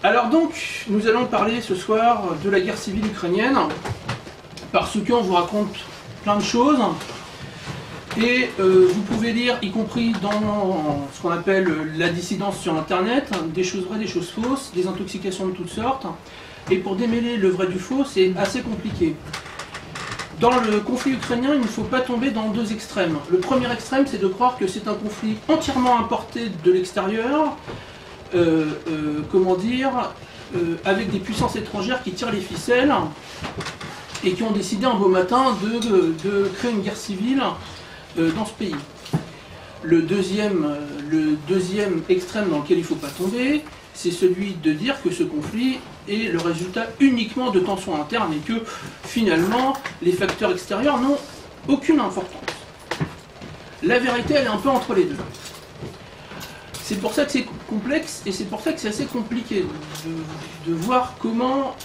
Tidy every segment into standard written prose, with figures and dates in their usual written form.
Alors donc, nous allons parler ce soir de la guerre civile ukrainienne, parce qu'on vous raconte plein de choses, et vous pouvez lire, y compris dans ce qu'on appelle la dissidence sur Internet, des choses vraies, des choses fausses, des intoxications de toutes sortes, et pour démêler le vrai du faux, c'est assez compliqué. Dans le conflit ukrainien, il ne faut pas tomber dans deux extrêmes. Le premier extrême, c'est de croire que c'est un conflit entièrement importé de l'extérieur, avec des puissances étrangères qui tirent les ficelles et qui ont décidé un beau matin de créer une guerre civile dans ce pays. Le deuxième extrême dans lequel il ne faut pas tomber, c'est celui de dire que ce conflit est le résultat uniquement de tensions internes et que finalement les facteurs extérieurs n'ont aucune importance. La vérité, elle est un peu entre les deux. C'est pour ça que c'est complexe et c'est pour ça que c'est assez compliqué de voir comment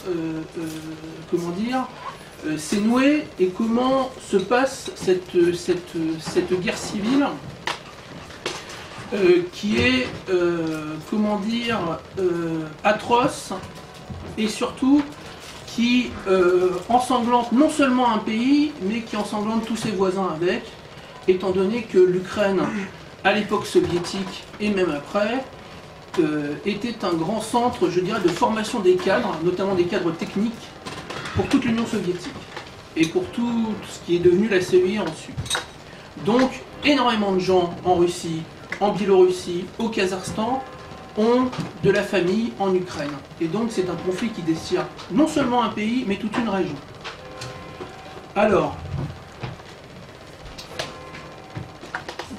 c'est noué et comment se passe cette guerre civile qui est atroce et surtout qui ensanglante non seulement un pays mais qui ensanglante tous ses voisins avec, étant donné que l'Ukraine à l'époque soviétique et même après, était un grand centre, je dirais, de formation des cadres, notamment des cadres techniques, pour toute l'Union soviétique et pour tout ce qui est devenu la CEI ensuite. Donc, énormément de gens en Russie, en Biélorussie, au Kazakhstan, ont de la famille en Ukraine. Et donc, c'est un conflit qui dessert non seulement un pays, mais toute une région. Alors,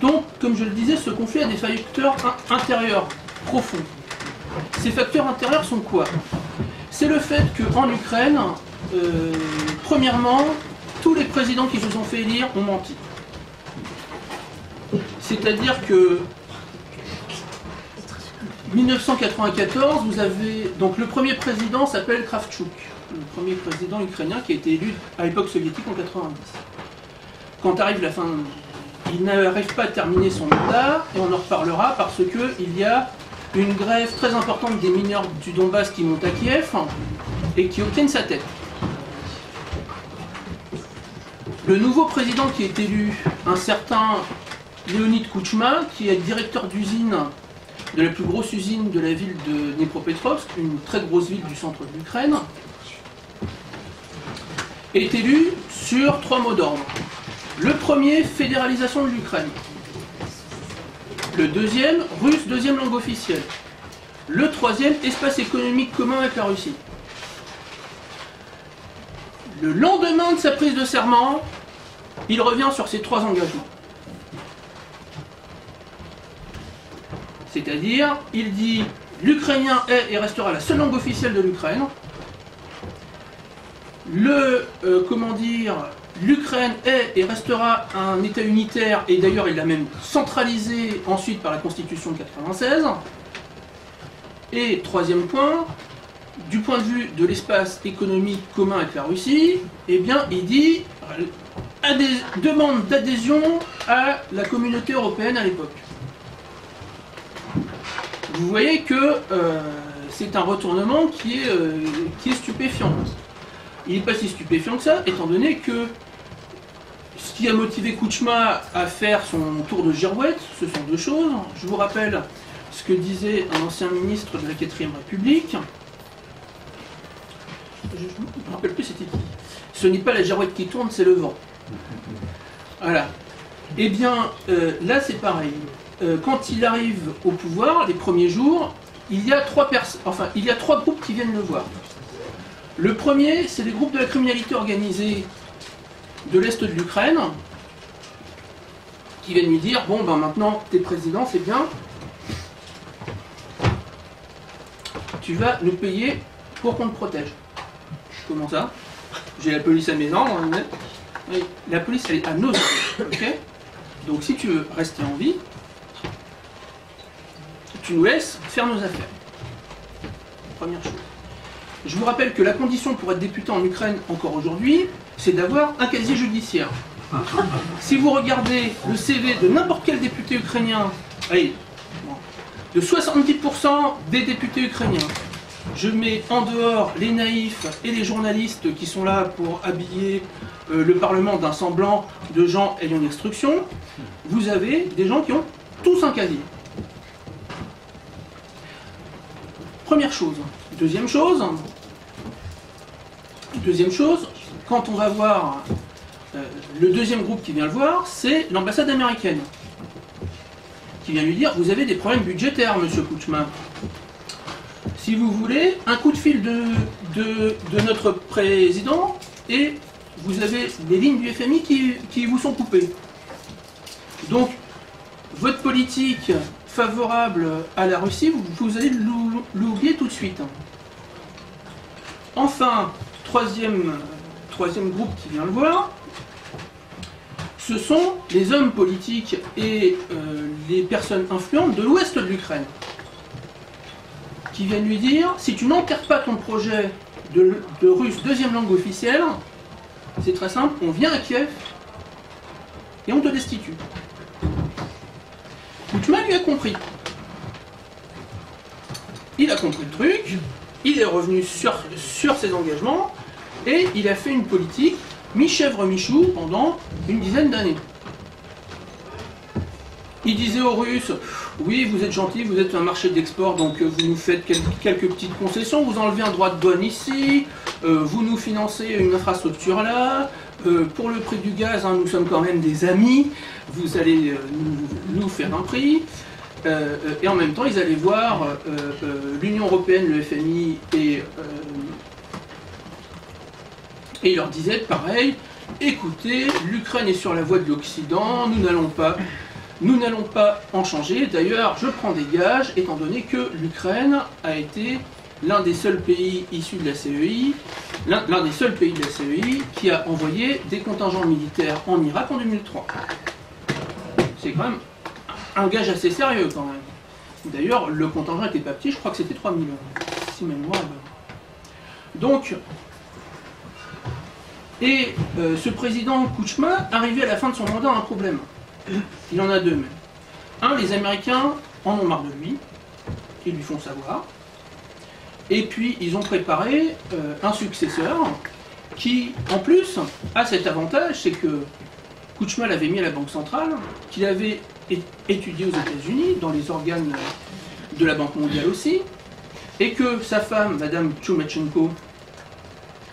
donc, comme je le disais, ce conflit a des facteurs intérieurs profonds. Ces facteurs intérieurs sont quoi? C'est le fait qu'en Ukraine, premièrement, tous les présidents qui se sont fait élire ont menti. C'est-à-dire que 1994, vous avez... Donc le premier président s'appelle Kravchuk, le premier président ukrainien qui a été élu à l'époque soviétique en 90. Quand arrive la fin... Il n'arrive pas à terminer son mandat, et on en reparlera parce qu'il y a une grève très importante des mineurs du Donbass qui montent à Kiev et qui obtiennent sa tête. Le nouveau président qui est élu, un certain Leonid Kuchma, qui est directeur d'usine de la plus grosse usine de la ville de Dnipropetrovsk, une très grosse ville du centre de l'Ukraine, est élu sur 3 mots d'ordre. Le premier, fédéralisation de l'Ukraine. Le deuxième, russe, deuxième langue officielle. Le troisième, espace économique commun avec la Russie. Le lendemain de sa prise de serment, il revient sur ces 3 engagements. C'est-à-dire, il dit, l'ukrainien est et restera la seule langue officielle de l'Ukraine. L'Ukraine est et restera un État unitaire, et d'ailleurs il l'a même centralisé ensuite par la Constitution de 1996. Et troisième point, du point de vue de l'espace économique commun avec la Russie, eh bien il dit demande d'adhésion à la communauté européenne à l'époque. Vous voyez que c'est un retournement qui est stupéfiant. Il n'est pas si stupéfiant que ça, étant donné que ce qui a motivé Kuchma à faire son tour de girouette, ce sont deux choses. Je vous rappelle ce que disait un ancien ministre de la 4ème République. Je ne me rappelle plus c'était qui. Ce n'est pas la girouette qui tourne, c'est le vent. Voilà. Eh bien, là c'est pareil. Quand il arrive au pouvoir, les premiers jours, il y a 3 groupes qui viennent le voir. Le premier, c'est les groupes de la criminalité organisée de l'Est de l'Ukraine, qui viennent lui dire, bon ben maintenant t'es président, c'est bien, tu vas nous payer pour qu'on te protège. Comment ça? J'ai la police à mes ordres, oui, la police elle est à nos ordres, ok? Donc si tu veux rester en vie, tu nous laisses faire nos affaires. Première chose. Je vous rappelle que la condition pour être député en Ukraine encore aujourd'hui, c'est d'avoir un casier judiciaire. Si vous regardez le CV de n'importe quel député ukrainien, allez, de 70% des députés ukrainiens, je mets en dehors les naïfs et les journalistes qui sont là pour habiller le Parlement d'un semblant de gens ayant l'instruction, vous avez des gens qui ont tous un casier. Première chose. Deuxième chose, quand on va voir le deuxième groupe qui vient le voir, c'est l'ambassade américaine, qui vient lui dire « Vous avez des problèmes budgétaires, monsieur Kuchma. Si vous voulez, un coup de fil de notre président et vous avez des lignes du FMI qui vous sont coupées. Donc, votre politique favorable à la Russie, vous allez l'oublier tout de suite. » Enfin, troisième groupe qui vient le voir, ce sont les hommes politiques et les personnes influentes de l'ouest de l'Ukraine, qui viennent lui dire, si tu n'enterres pas ton projet de russe deuxième langue officielle, c'est très simple, on vient à Kiev et on te destitue. Kuchma lui a compris. Il a compris le truc, il est revenu sur ses engagements et il a fait une politique mi-chèvre mi-chou pendant une dizaine d'années. Il disait aux Russes, oui, vous êtes gentils, vous êtes un marché d'export, donc vous nous faites quelques petites concessions, vous enlevez un droit de douane ici, vous nous financez une infrastructure là, pour le prix du gaz, hein, nous sommes quand même des amis, vous allez nous faire un prix. Et en même temps, ils allaient voir l'Union Européenne, le FMI, et ils leur disaient pareil, écoutez, l'Ukraine est sur la voie de l'Occident, nous n'allons pas en changer. D'ailleurs, je prends des gages, étant donné que l'Ukraine a été l'un des seuls pays issus de la CEI, l'un des seuls pays de la CEI qui a envoyé des contingents militaires en Irak en 2003. C'est quand même un gage assez sérieux quand même. D'ailleurs, le contingent n'était pas petit, je crois que c'était 3000, si ma mémoire est bonne. Donc, ce président Kuchma, arrivé à la fin de son mandat, a un problème. Il en a deux même. Un, les Américains en ont marre de lui, ils lui font savoir. Et puis, ils ont préparé un successeur qui, en plus, a cet avantage, c'est que Kuchma l'avait mis à la Banque centrale, qu'il avait étudié aux États-Unis, dans les organes de la Banque mondiale aussi, et que sa femme, Madame Tchoumachenko,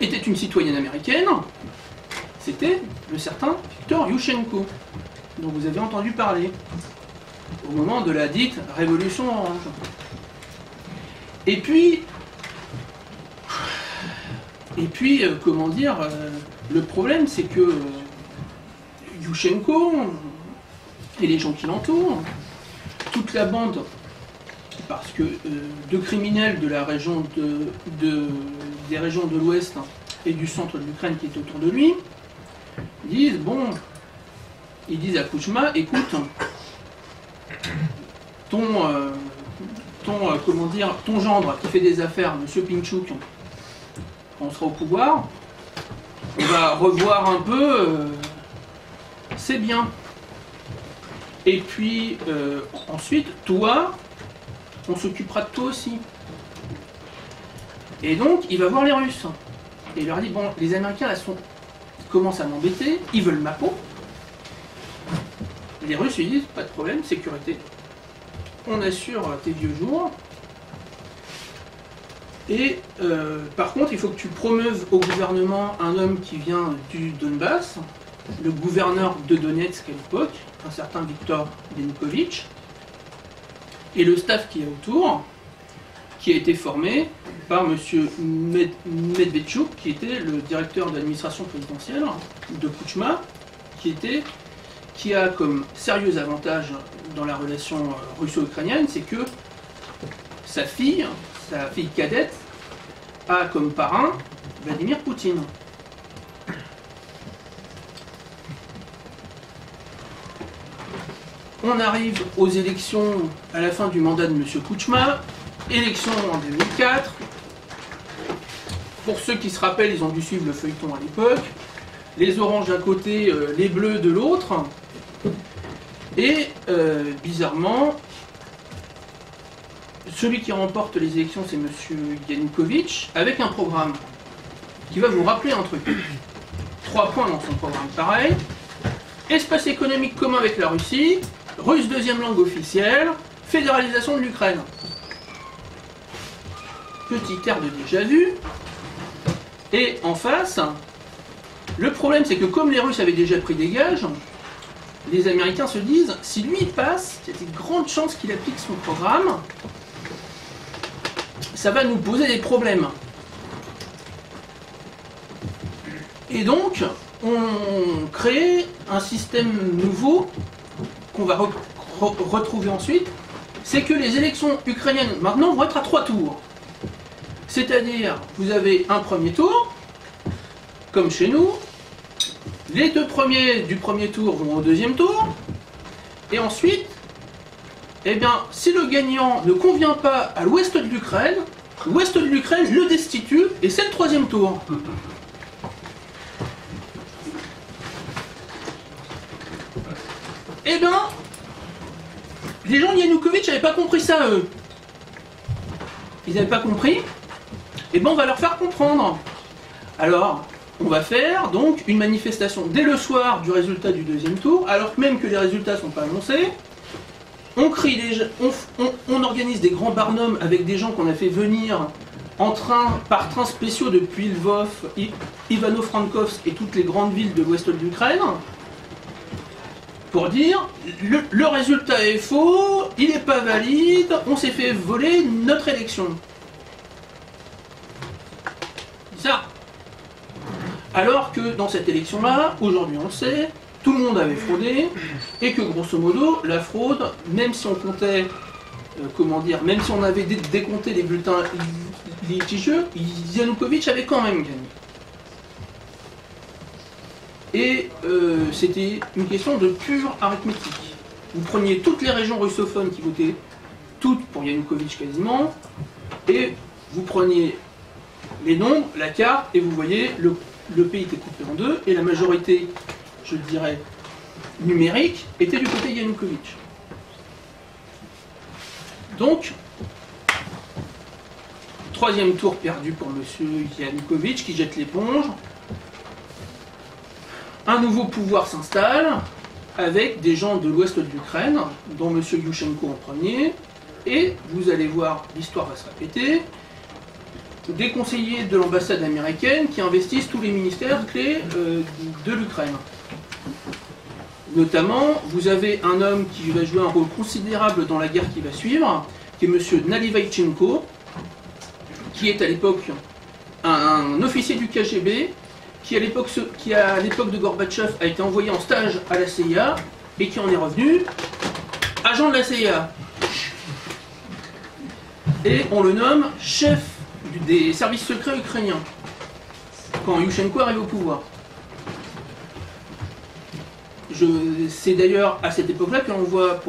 était une citoyenne américaine, c'était le certain Viktor Yushchenko, dont vous avez entendu parler, au moment de la dite Révolution orange. Et puis comment dire, le problème c'est que Yushchenko et les gens qui l'entourent, toute la bande, parce que de criminels de la région des régions de l'Ouest et du centre de l'Ukraine qui est autour de lui, disent à Kuchma, écoute, ton gendre qui fait des affaires, M. Pinchuk, quand on sera au pouvoir, on va revoir un peu, c'est bien. Et puis ensuite, toi, on s'occupera de toi aussi. Et donc, il va voir les Russes. Et il leur dit, bon, les Américains là, commencent à m'embêter, ils veulent ma peau. Les Russes lui disent, pas de problème, sécurité. On assure tes vieux jours. Et par contre, il faut que tu promeuves au gouvernement un homme qui vient du Donbass, le gouverneur de Donetsk à l'époque, un certain Viktor Yanukovych, et le staff qui est autour, qui a été formé par M. Medvedchuk, qui était le directeur de l'administration présidentielle de Kuchma, qui a comme sérieux avantage dans la relation russo-ukrainienne, c'est que sa fille cadette, a comme parrain Vladimir Poutine. On arrive aux élections à la fin du mandat de M. Kuchma, élections en 2004. Pour ceux qui se rappellent, ils ont dû suivre le feuilleton à l'époque. Les oranges d'un côté, les bleus de l'autre. Et bizarrement, celui qui remporte les élections, c'est M. Yanukovych, avec un programme qui va vous rappeler un truc. 3 points dans son programme, pareil. Espace économique commun avec la Russie, russe deuxième langue officielle, fédéralisation de l'Ukraine. Petit air de déjà vu. Et en face, le problème c'est que comme les Russes avaient déjà pris des gages, les Américains se disent, si lui il passe, il y a de grandes chances qu'il applique son programme, ça va nous poser des problèmes. Et donc, on crée un système nouveau qu'on va retrouver ensuite, c'est que les élections ukrainiennes maintenant vont être à 3 tours. C'est-à-dire, vous avez un premier tour, comme chez nous, les 2 premiers du premier tour vont au deuxième tour, et ensuite, eh bien, si le gagnant ne convient pas à l'ouest de l'Ukraine le destitue, et c'est le 3e tour. Eh bien, les gens de Yanukovych n'avaient pas compris ça, eux. Ils n'avaient pas compris. Eh bien, on va leur faire comprendre. Alors, on va faire donc une manifestation dès le soir du résultat du 2e tour, alors même que les résultats ne sont pas annoncés. On crie on organise des grands barnums avec des gens qu'on a fait venir par train spéciaux depuis Lvov, Ivano-Frankovsk et toutes les grandes villes de l'ouest de l'Ukraine, pour dire le résultat est faux, il n'est pas valide, on s'est fait voler notre élection. Ça. Alors que dans cette élection-là, aujourd'hui on le sait, tout le monde avait fraudé, et que grosso modo, la fraude, même si on comptait, même si on avait décompté les bulletins litigieux, Yanukovych avait quand même gagné. Et c'était une question de pure arithmétique. Vous preniez toutes les régions russophones qui votaient, toutes pour Yanukovych quasiment, et vous preniez les nombres, la carte, et vous voyez, le pays était coupé en deux, et la majorité, je dirais, numérique, était du côté de Yanukovych. Donc, 3e tour perdu pour M. Yanukovych, qui jette l'éponge. Un nouveau pouvoir s'installe, avec des gens de l'ouest de l'Ukraine, dont M. Yushchenko en premier, et vous allez voir, l'histoire va se répéter, des conseillers de l'ambassade américaine qui investissent tous les ministères clés de l'Ukraine. Notamment, vous avez un homme qui va jouer un rôle considérable dans la guerre qui va suivre, qui est M. Nalivaïchenko, qui est à l'époque un officier du KGB, qui à l'époque de Gorbatchev a été envoyé en stage à la CIA, et qui en est revenu agent de la CIA. Et on le nomme chef des services secrets ukrainiens, quand Yushchenko arrive au pouvoir. C'est d'ailleurs à cette époque-là que l'on voit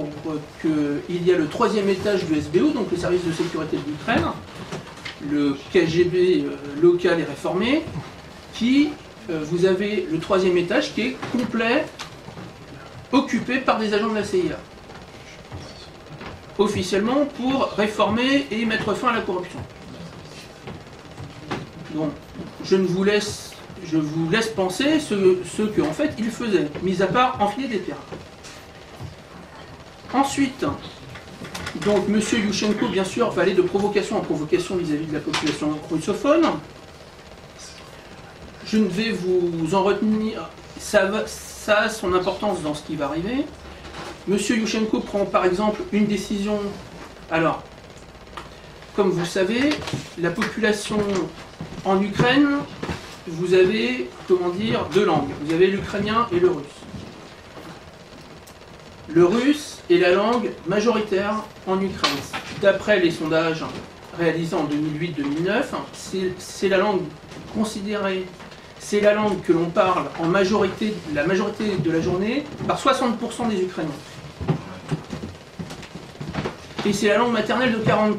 qu'il y a le 3e étage du SBU, donc le service de sécurité de l'Ukraine, le KGB local et réformé, qui, vous avez le 3e étage qui est complet, occupé par des agents de la CIA. Officiellement pour réformer et mettre fin à la corruption. Donc, je vous laisse penser ce qu'en fait il faisait, mis à part enfiler des pierres. Ensuite, donc M. Yushchenko, bien sûr, va aller de provocation en provocation vis-à-vis de la population russophone. Je ne vais vous en retenir, ça a son importance dans ce qui va arriver. M. Yushchenko prend par exemple une décision. Alors, comme vous savez, la population en Ukraine, vous avez, comment dire, 2 langues. Vous avez l'ukrainien et le russe. Le russe est la langue majoritaire en Ukraine. D'après les sondages réalisés en 2008-2009, c'est la langue considérée, c'est la langue que l'on parle en majorité, la majorité de la journée, par 60% des Ukrainiens. Et c'est la langue maternelle de 40%.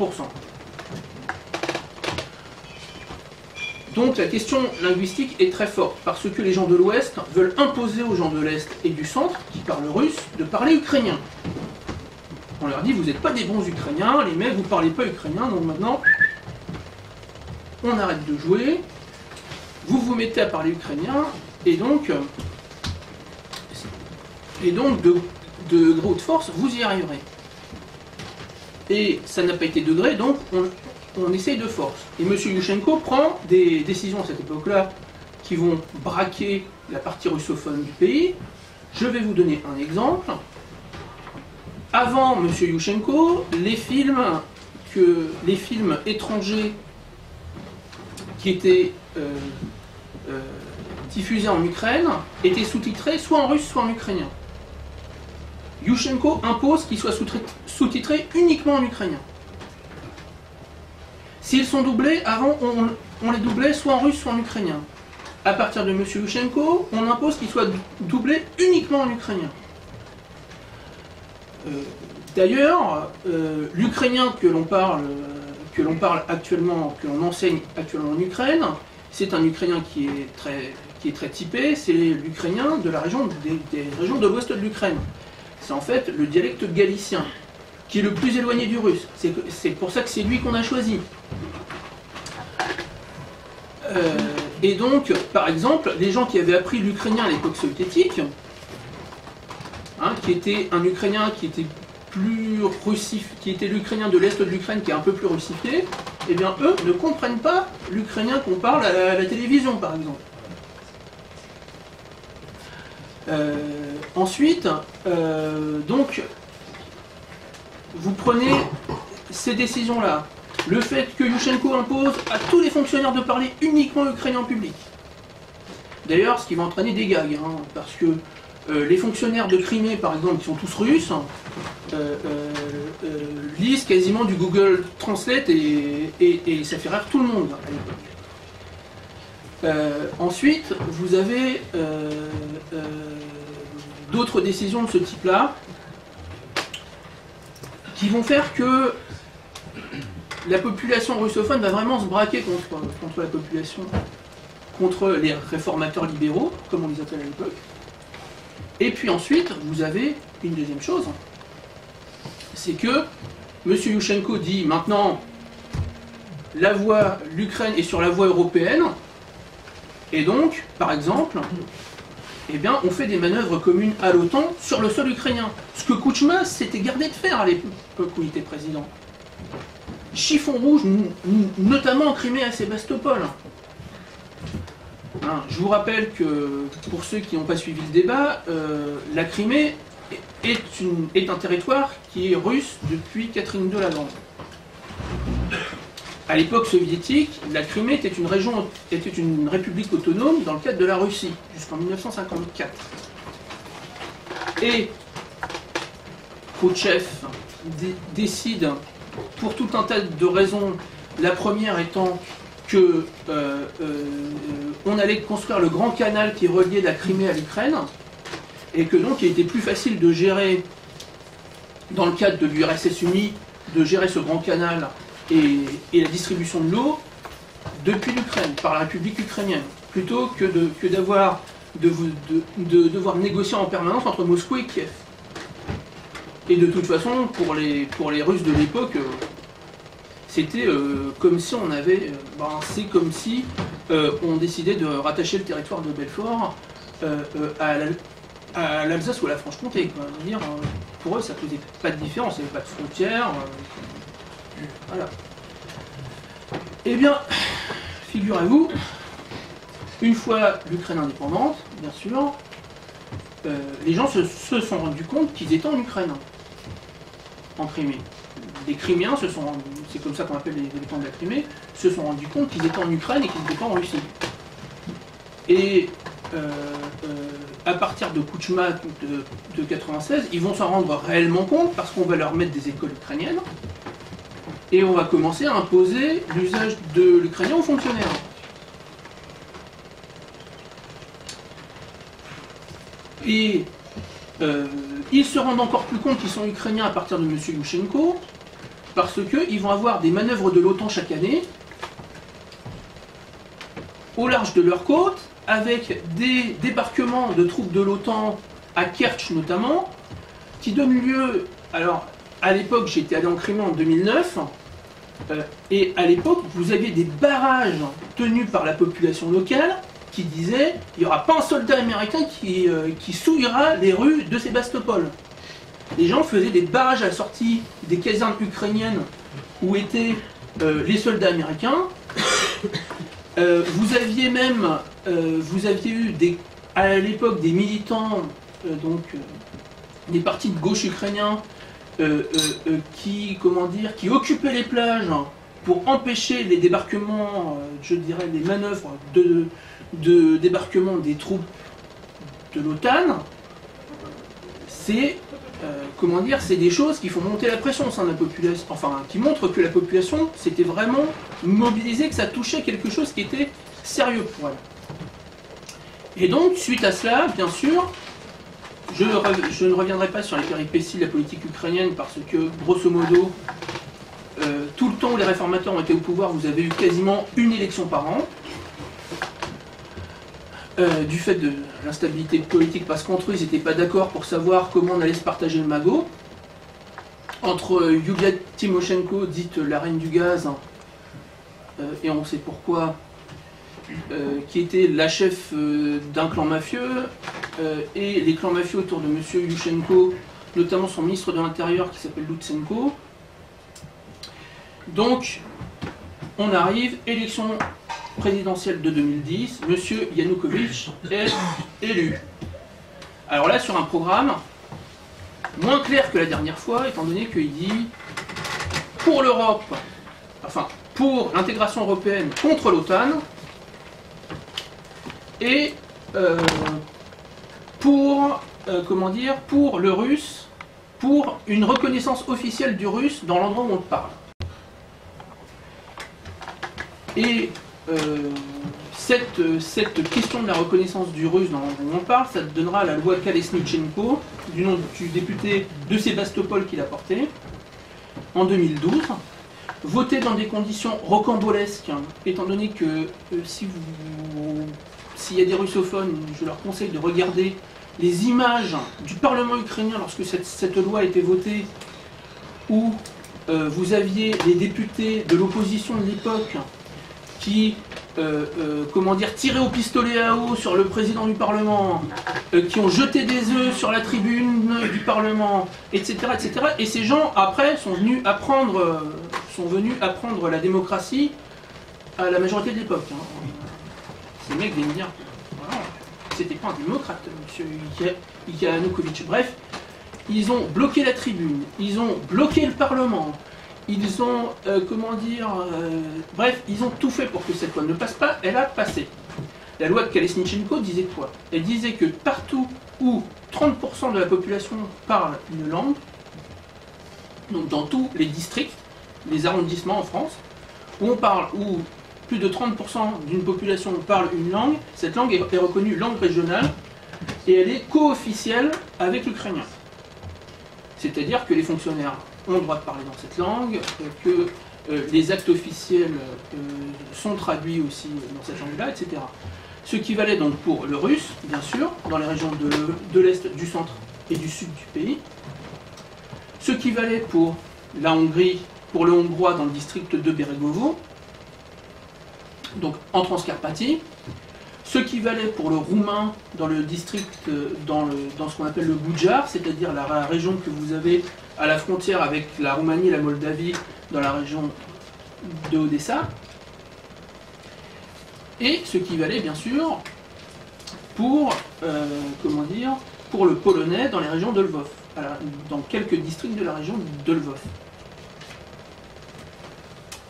Donc la question linguistique est très forte, parce que les gens de l'Ouest veulent imposer aux gens de l'Est et du Centre, qui parlent russe, de parler ukrainien. On leur dit, vous n'êtes pas des bons Ukrainiens, les mecs, vous parlez pas ukrainien, donc maintenant, on arrête de jouer, vous vous mettez à parler ukrainien, et donc de grande force, vous y arriverez. Et ça n'a pas été de gré, donc on essaye de force. Et M. Yushchenko prend des décisions à cette époque-là qui vont braquer la partie russophone du pays. Je vais vous donner un exemple. Avant M. Yushchenko, les films étrangers qui étaient diffusés en Ukraine étaient sous-titrés soit en russe, soit en ukrainien. Yushchenko impose qu'ils soient sous-titrés uniquement en ukrainien. S'ils sont doublés, avant on les doublait soit en russe, soit en ukrainien. À partir de M. Yushchenko, on impose qu'ils soient doublés uniquement en ukrainien. D'ailleurs, l'ukrainien que l'on parle actuellement, que l'on enseigne actuellement en Ukraine, c'est un ukrainien qui est très typé, c'est l'ukrainien de la région des régions de l'ouest de l'Ukraine. C'est en fait le dialecte galicien, qui est le plus éloigné du russe. C'est pour ça que c'est lui qu'on a choisi. Et donc, par exemple, les gens qui avaient appris l'ukrainien à l'époque soviétique, qui était un ukrainien qui était plus russif, qui était l'ukrainien de l'est de l'Ukraine, qui est un peu plus russifié, eh bien eux ne comprennent pas l'ukrainien qu'on parle à la télévision, par exemple. Ensuite, donc, vous prenez ces décisions-là. Le fait que Yushchenko impose à tous les fonctionnaires de parler uniquement ukrainien en public. D'ailleurs, ce qui va entraîner des gags, parce que les fonctionnaires de Crimée, par exemple, qui sont tous russes, lisent quasiment du Google Translate et ça fait rire tout le monde à l'époque. Ensuite, vous avez d'autres décisions de ce type-là qui vont faire que la population russophone va vraiment se braquer contre la population, contre les réformateurs libéraux, comme on les appelle à l'époque. Et puis ensuite, vous avez une deuxième chose, c'est que M. Yushchenko dit maintenant l'Ukraine est sur la voie européenne, et donc, par exemple, eh bien, on fait des manœuvres communes à l'OTAN sur le sol ukrainien. Ce que Kouchma s'était gardé de faire à l'époque où il était président. Chiffon rouge, notamment en Crimée et à Sébastopol. Je vous rappelle que, pour ceux qui n'ont pas suivi le débat, la Crimée est un territoire qui est russe depuis Catherine II la Grande. À l'époque soviétique, la Crimée était une république autonome dans le cadre de la Russie, jusqu'en 1954. Et Khrouchtchev décide, pour tout un tas de raisons, la première étant que on allait construire le grand canal qui reliait la Crimée à l'Ukraine, et que donc il était plus facile de gérer, dans le cadre de l'URSS unie, de gérer ce grand canal et la distribution de l'eau depuis l'Ukraine, par la République ukrainienne, plutôt que de devoir négocier en permanence entre Moscou et Kiev. Et de toute façon, pour les Russes de l'époque, c'était comme si on avait... c'est comme si on décidait de rattacher le territoire de Belfort à l'Alsace ou à la Franche-Comté. Pour eux, ça ne faisait pas de différence, il n'y avait pas de frontières. Voilà. Eh bien, figurez-vous, une fois l'Ukraine indépendante, bien sûr, les gens se sont rendus compte qu'ils étaient en Ukraine, en Crimée. Les Criméens c'est comme ça qu'on appelle les habitants de la Crimée, se sont rendus compte qu'ils étaient en Ukraine et qu'ils n'étaient pas en Russie. Et à partir de Kouchma de 96, ils vont s'en rendre réellement compte parce qu'on va leur mettre des écoles ukrainiennes et on va commencer à imposer l'usage de l'ukrainien aux fonctionnaires. Et ils se rendent encore plus compte qu'ils sont ukrainiens à partir de M. Yushchenko, parce qu'ils vont avoir des manœuvres de l'OTAN chaque année, au large de leurs côtes, avec des débarquements de troupes de l'OTAN à Kerch notamment, qui donnent lieu... Alors, à l'époque, j'étais allé en Crimée en 2009, et à l'époque, vous aviez des barrages tenus par la population locale qui disaient il n'y aura pas un soldat américain qui souillera les rues de Sébastopol. Les gens faisaient des barrages à la sortie des casernes ukrainiennes où étaient les soldats américains. Vous aviez eu à l'époque des militants, des partis de gauche ukrainiens qui occupaient les plages pour empêcher les débarquements, je dirais les manœuvres de débarquement des troupes de l'OTAN. C'est c'est des choses qui font monter la pression au sein de la population, enfin qui montrent que la population s'était vraiment mobilisée, que ça touchait quelque chose qui était sérieux pour elle. Et donc, suite à cela, bien sûr, je ne reviendrai pas sur les péripéties de la politique ukrainienne parce que, grosso modo, tout le temps où les réformateurs ont été au pouvoir, vous avez eu quasiment une élection par an. Du fait de l'instabilité politique, parce qu'entre eux, ils n'étaient pas d'accord pour savoir comment on allait se partager le magot. Entre Yulia Tymoshenko, dite la reine du gaz, et on sait pourquoi, qui était la chef d'un clan mafieux, et les clans mafieux autour de M. Yushchenko, notamment son ministre de l'Intérieur qui s'appelle Lutsenko. Donc, on arrive, élection présidentielle de 2010, M. Yanukovych est élu. Alors là, sur un programme moins clair que la dernière fois, étant donné qu'il dit pour l'Europe, enfin pour l'intégration européenne contre l'OTAN, et pour le russe, pour une reconnaissance officielle du russe dans l'endroit où on parle. Et cette question de la reconnaissance du russe dans l'endroit où on parle, ça donnera la loi Kolesnitchenko, du nom du député de Sébastopol qui l'a portée, en 2012, votée dans des conditions rocambolesques, étant donné que s'il y a des russophones, je leur conseille de regarder les images du Parlement ukrainien lorsque cette loi a été votée, où vous aviez les députés de l'opposition de l'époque qui tiraient au pistolet à eau sur le président du Parlement, qui ont jeté des œufs sur la tribune du Parlement, etc., etc. Et ces gens, après, sont venus apprendre la démocratie à la majorité de l'époque. Ces mecs viennent dire, voilà, c'était pas un démocrate, monsieur Yanukovych. Bref, ils ont bloqué la tribune, ils ont bloqué le Parlement, ils ont, bref, ils ont tout fait pour que cette loi ne passe pas, elle a passé. La loi de Kolesnitchenko disait quoi? Elle disait que partout où 30% de la population parle une langue, donc dans tous les districts, les arrondissements en France, où plus de 30% d'une population parle une langue, cette langue est reconnue langue régionale, et elle est co-officielle avec l'ukrainien. C'est-à-dire que les fonctionnaires ont le droit de parler dans cette langue, que les actes officiels sont traduits aussi dans cette langue-là, etc. Ce qui valait donc pour le russe, bien sûr, dans les régions de l'Est, du centre et du sud du pays. Ce qui valait pour la Hongrie, pour le hongrois dans le district de Beregovo, donc en Transcarpathie. Ce qui valait pour le roumain dans le district, dans ce qu'on appelle le Boudjar, c'est-à-dire la région que vous avez à la frontière avec la Roumanie et la Moldavie, dans la région de Odessa. Et ce qui valait bien sûr pour, pour le polonais dans les régions de Lvov, dans quelques districts de la région de Lvov.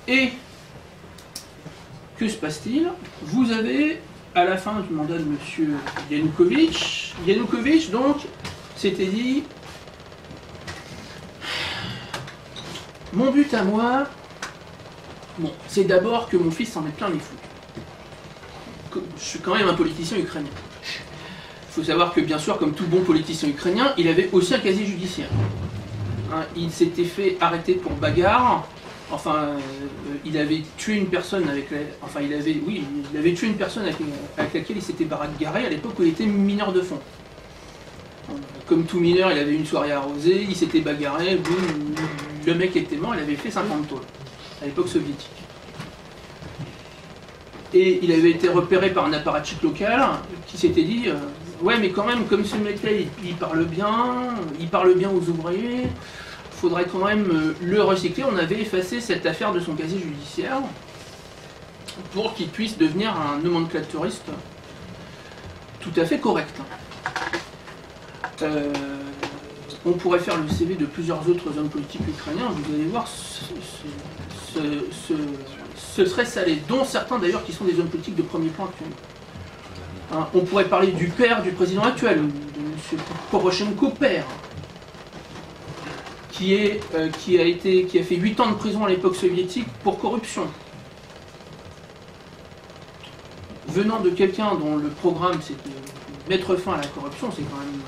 Et que se passe-t-il? Vous avez, à la fin du mandat de M. Yanukovych, donc, s'était dit, mon but à moi, c'est d'abord que mon fils s'en mette plein les fous. Je suis quand même un politicien ukrainien. Il faut savoir que, bien sûr, comme tout bon politicien ukrainien, il avait aussi un casier judiciaire. Il s'était fait arrêter pour bagarre. Enfin, il avait tué une personne avec tué une personne avec laquelle il s'était bagarré à l'époque où il était mineur de fond. Comme tout mineur, il avait une soirée arrosée, il s'était bagarré, boum, le mec était mort, il avait fait 50 tôles, à l'époque soviétique. Et il avait été repéré par un apparatchik local qui s'était dit ouais, mais quand même, comme ce mec-là, il parle bien aux ouvriers, il faudrait quand même le recycler. On avait effacé cette affaire de son casier judiciaire pour qu'il puisse devenir un nomenclaturiste tout à fait correct. On pourrait faire le CV de plusieurs autres hommes politiques ukrainiens, vous allez voir, ce serait salé, dont certains d'ailleurs qui sont des hommes politiques de premier plan actuellement. Hein, on pourrait parler du père du président actuel, de M. Poroshenko père, qui a fait 8 ans de prison à l'époque soviétique pour corruption. Venant de quelqu'un dont le programme c'est de mettre fin à la corruption, c'est quand même...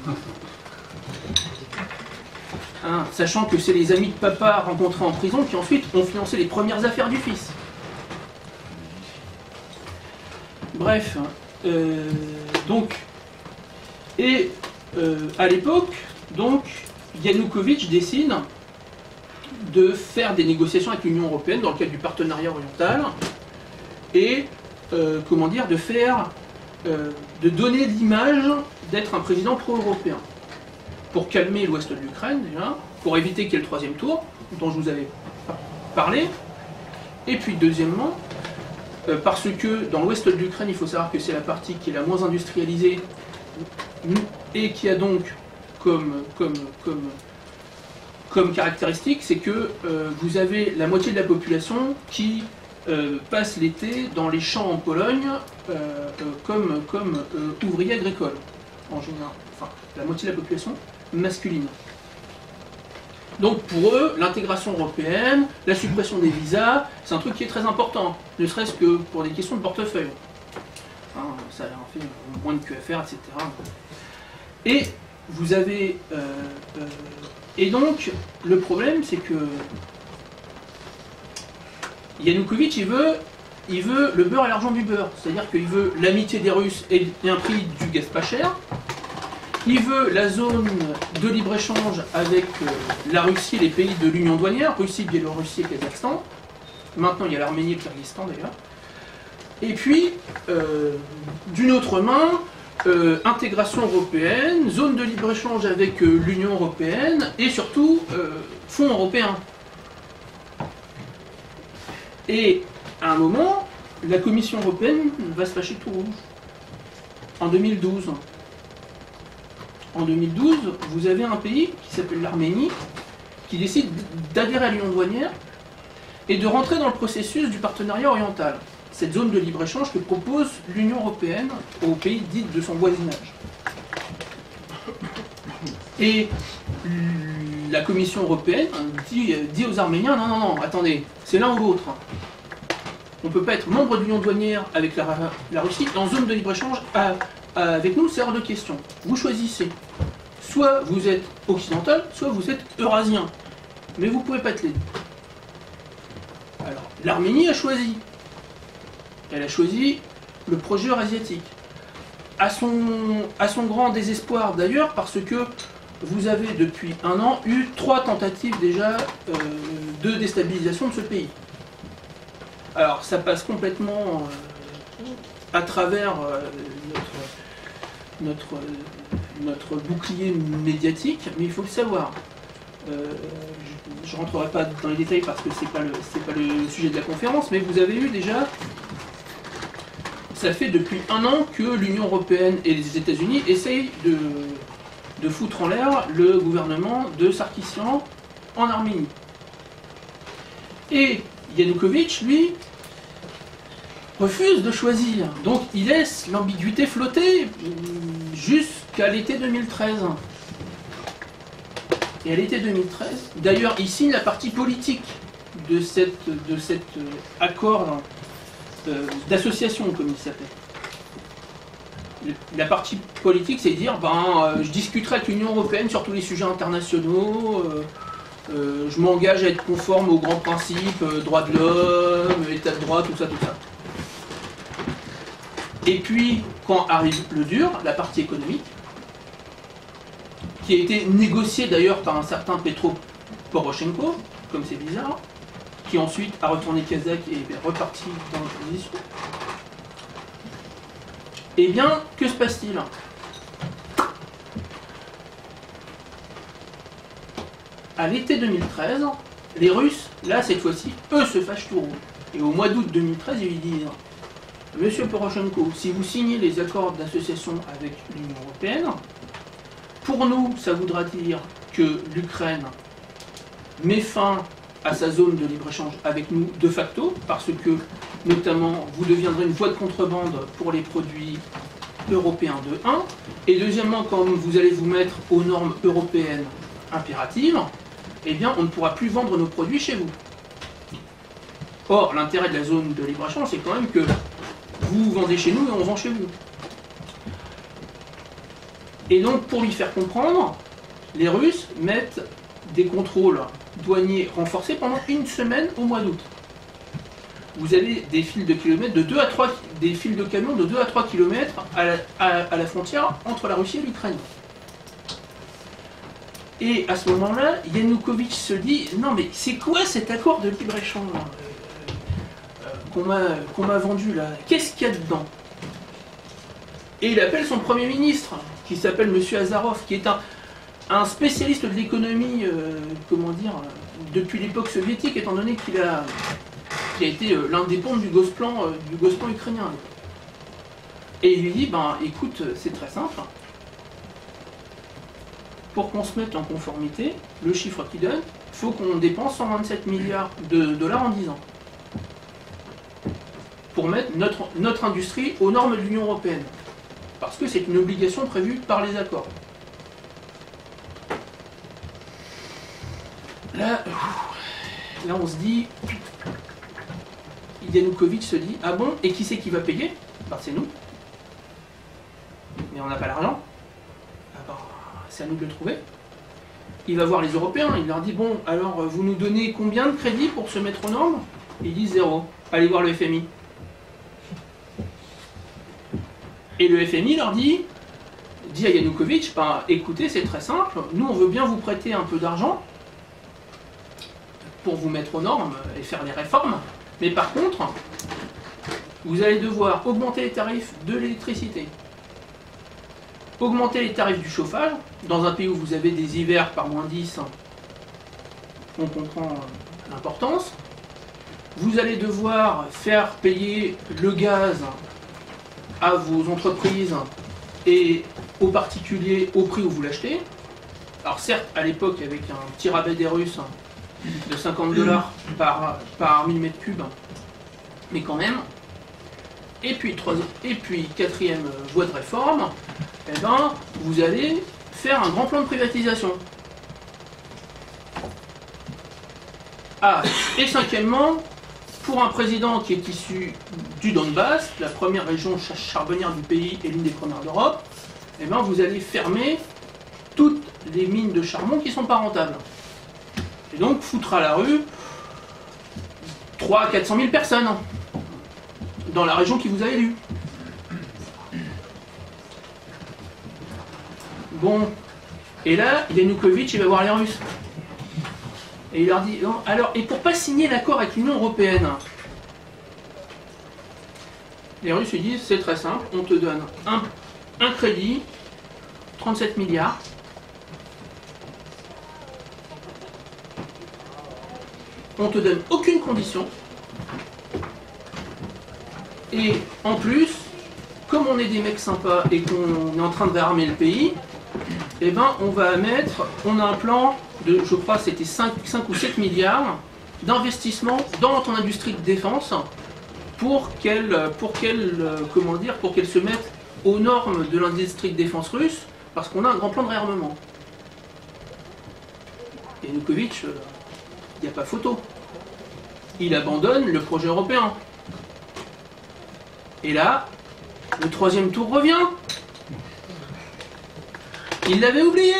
Hein, sachant que c'est les amis de papa rencontrés en prison qui ensuite ont financé les premières affaires du fils. Bref, à l'époque, donc, Yanukovych décide de faire des négociations avec l'Union européenne dans le cadre du partenariat oriental et, de donner l'image d'être un président pro-européen pour calmer l'ouest de l'Ukraine déjà, pour éviter qu'il y ait le troisième tour dont je vous avais parlé, et puis deuxièmement, parce que dans l'ouest de l'Ukraine, il faut savoir que c'est la partie qui est la moins industrialisée et qui a donc comme caractéristique, c'est que vous avez la moitié de la population qui passe l'été dans les champs en Pologne comme ouvriers agricoles, en général. Enfin, la moitié de la population masculine. Donc pour eux, l'intégration européenne, la suppression des visas, c'est un truc qui est très important, ne serait-ce que pour des questions de portefeuille. Hein, ça leur fait moins de QFR, etc. Et vous avez... et donc, le problème, c'est que Yanukovych, il veut le beurre et l'argent du beurre. C'est-à-dire qu'il veut l'amitié des Russes et un prix du gaz pas cher. Il veut la zone de libre-échange avec la Russie et les pays de l'Union douanière, Russie, Biélorussie et Kazakhstan. Maintenant, il y a l'Arménie et le Kyrgyzstan d'ailleurs. Et puis, d'une autre main, intégration européenne, zone de libre-échange avec l'Union européenne et surtout, fonds européens. Et à un moment, la Commission européenne va se fâcher tout rouge. En 2012. En 2012, vous avez un pays qui s'appelle l'Arménie, qui décide d'adhérer à l'Union douanière et de rentrer dans le processus du partenariat oriental, cette zone de libre-échange que propose l'Union européenne aux pays dits de son voisinage. Et la Commission européenne dit aux Arméniens, non, attendez, c'est l'un ou l'autre. On ne peut pas être membre de l'Union douanière avec la Russie en zone de libre-échange avec nous, c'est hors de question. Vous choisissez. Soit vous êtes occidental, soit vous êtes eurasien. Mais vous ne pouvez pas être les deux. Alors, l'Arménie a choisi. Elle a choisi le projet eurasiatique. À son grand désespoir d'ailleurs, parce que vous avez depuis un an eu 3 tentatives déjà de déstabilisation de ce pays. Alors, ça passe complètement à travers notre bouclier médiatique, mais il faut le savoir. Je ne rentrerai pas dans les détails parce que c'est pas le sujet de la conférence, mais vous avez eu déjà, ça fait depuis un an que l'Union européenne et les États-Unis essayent de foutre en l'air le gouvernement de Sarkisian en Arménie. Et Yanukovych, lui, refuse de choisir. Donc il laisse l'ambiguïté flotter jusqu'à l'été 2013. Et à l'été 2013, d'ailleurs, il signe la partie politique de cet accord d'association, comme il s'appelle. La partie politique, c'est dire, je discuterai avec l'Union européenne sur tous les sujets internationaux, je m'engage à être conforme aux grands principes, droits de l'homme, état de droit, tout ça. Et puis, quand arrive le dur, la partie économique, qui a été négocié d'ailleurs par un certain Petro Poroshenko, comme c'est bizarre, qui ensuite a retourné Kazakh et est reparti dans l'opposition. Eh bien, que se passe-t-il? À l'été 2013, les Russes, là cette fois-ci, eux se fâchent tout rouge. Et au mois d'août 2013, ils lui disent: Monsieur Poroshenko, si vous signez les accords d'association avec l'Union européenne, pour nous, ça voudra dire que l'Ukraine met fin à sa zone de libre-échange avec nous de facto, parce que, notamment, vous deviendrez une voie de contrebande pour les produits européens de 1, et deuxièmement, quand vous allez vous mettre aux normes européennes impératives, eh bien, on ne pourra plus vendre nos produits chez vous. Or, l'intérêt de la zone de libre-échange, c'est quand même que vous vendez chez nous et on vend chez vous. Et donc, pour lui faire comprendre, les Russes mettent des contrôles douaniers renforcés pendant une semaine au mois d'août. Vous avez des fils de kilomètres de 2 à 3, des fils de camions de 2 à 3 km à la frontière entre la Russie et l'Ukraine. Et à ce moment-là, Yanukovych se dit: non mais c'est quoi cet accord de libre-échange qu'on m'a vendu là? Qu'est-ce qu'il y a dedans? Et il appelle son Premier ministre, qui s'appelle M. Azarov, qui est un spécialiste de l'économie, comment dire, depuis l'époque soviétique, étant donné qu'il a été l'un des pontes du Gosplan ukrainien. Et il lui dit: ben écoute, c'est très simple. Pour qu'on se mette en conformité, le chiffre qu'il donne, il faut qu'on dépense 127 milliards de dollars en 10 ans. Pour mettre notre industrie aux normes de l'Union européenne. Parce que c'est une obligation prévue par les accords. Là on se dit, Yanukovych se dit: ah bon, et qui c'est qui va payer? Ben, c'est nous. Mais on n'a pas l'argent. Ah ben, c'est à nous de le trouver. Il va voir les Européens, il leur dit: bon, alors vous nous donnez combien de crédits pour se mettre aux normes? Ils disent 0. Allez voir le FMI. Et le FMI leur dit à Yanukovych: ben, écoutez, c'est très simple, nous on veut bien vous prêter un peu d'argent pour vous mettre aux normes et faire les réformes, mais par contre, vous allez devoir augmenter les tarifs de l'électricité, augmenter les tarifs du chauffage, dans un pays où vous avez des hivers par -10, on comprend l'importance. Vous allez devoir faire payer le gaz à vos entreprises et aux particuliers au prix où vous l'achetez. Alors certes, à l'époque, avec un petit rabais des Russes de 50 $ par millimètre cube, mais quand même. Et puis quatrième voie de réforme, eh ben, vous allez faire un grand plan de privatisation. Ah, et cinquièmement, pour un président qui est issu du Donbass, la première région charbonnière du pays et l'une des premières d'Europe, eh ben, vous allez fermer toutes les mines de charbon qui ne sont pas rentables. Et donc foutre à la rue 300 à 400 000 personnes dans la région qui vous a élu. Bon, et là, Yanukovych, il va voir les Russes. Et il leur dit: non, alors, et pour pas signer l'accord avec l'Union européenne, les Russes lui disent: c'est très simple, on te donne un crédit, 37 milliards, on te donne aucune condition, et en plus, comme on est des mecs sympas et qu'on est en train de réarmer le pays, eh ben on a un plan de, je crois c'était 5 ou 7 milliards d'investissement dans ton industrie de défense pour qu'elle se mette aux normes de l'industrie de défense russe, parce qu'on a un grand plan de réarmement. Et Yanukovych, il n'y a pas photo. Il abandonne le projet européen. Et là, le troisième tour revient. Il l'avait oublié.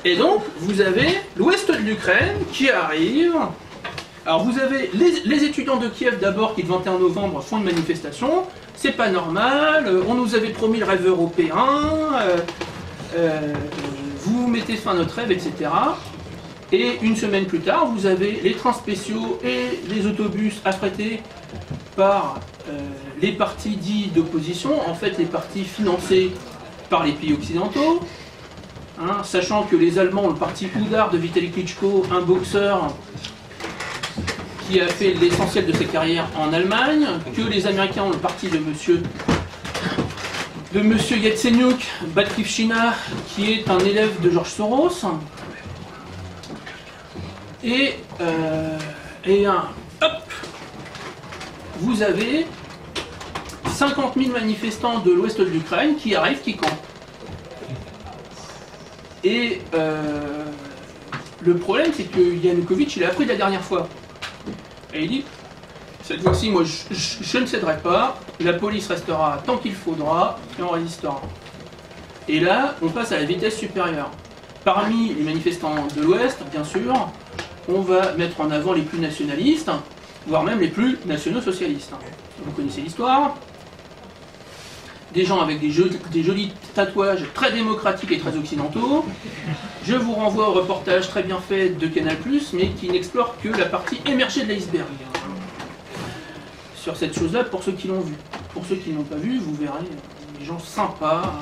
Et donc, vous avez l'ouest de l'Ukraine qui arrive Alors vous avez les étudiants de Kiev d'abord qui le 21 novembre font une manifestation, c'est pas normal, on nous avait promis le rêve européen, vous mettez fin à notre rêve, etc. Et une semaine plus tard, vous avez les trains spéciaux et les autobus affrétés par les partis dits d'opposition, en fait les partis financés par les pays occidentaux, hein, sachant que les Allemands ont le parti Udar de Vitali Klitschko, un boxeur qui a fait l'essentiel de sa carrière en Allemagne, que les Américains ont le parti de monsieur Yatsenyuk Batkrivchina, qui est un élève de George Soros, et hop, vous avez 50 000 manifestants de l'ouest de l'Ukraine qui arrivent, qui campent. Et le problème, c'est que Yanukovych, il a appris la dernière fois. Et il dit, cette fois-ci, moi, je ne céderai pas, la police restera tant qu'il faudra, et on résistera. Et là, on passe à la vitesse supérieure. Parmi les manifestants de l'Ouest, bien sûr, on va mettre en avant les plus nationalistes, voire même les plus nationaux-socialistes. Vous connaissez l'histoire. Des gens avec des jolis tatouages très démocratiques et très occidentaux. Je vous renvoie au reportage très bien fait de Canal+, mais qui n'explore que la partie émergée de l'iceberg. Sur cette chose-là, pour ceux qui l'ont vu. Pour ceux qui ne l'ont pas vu, vous verrez des gens sympas,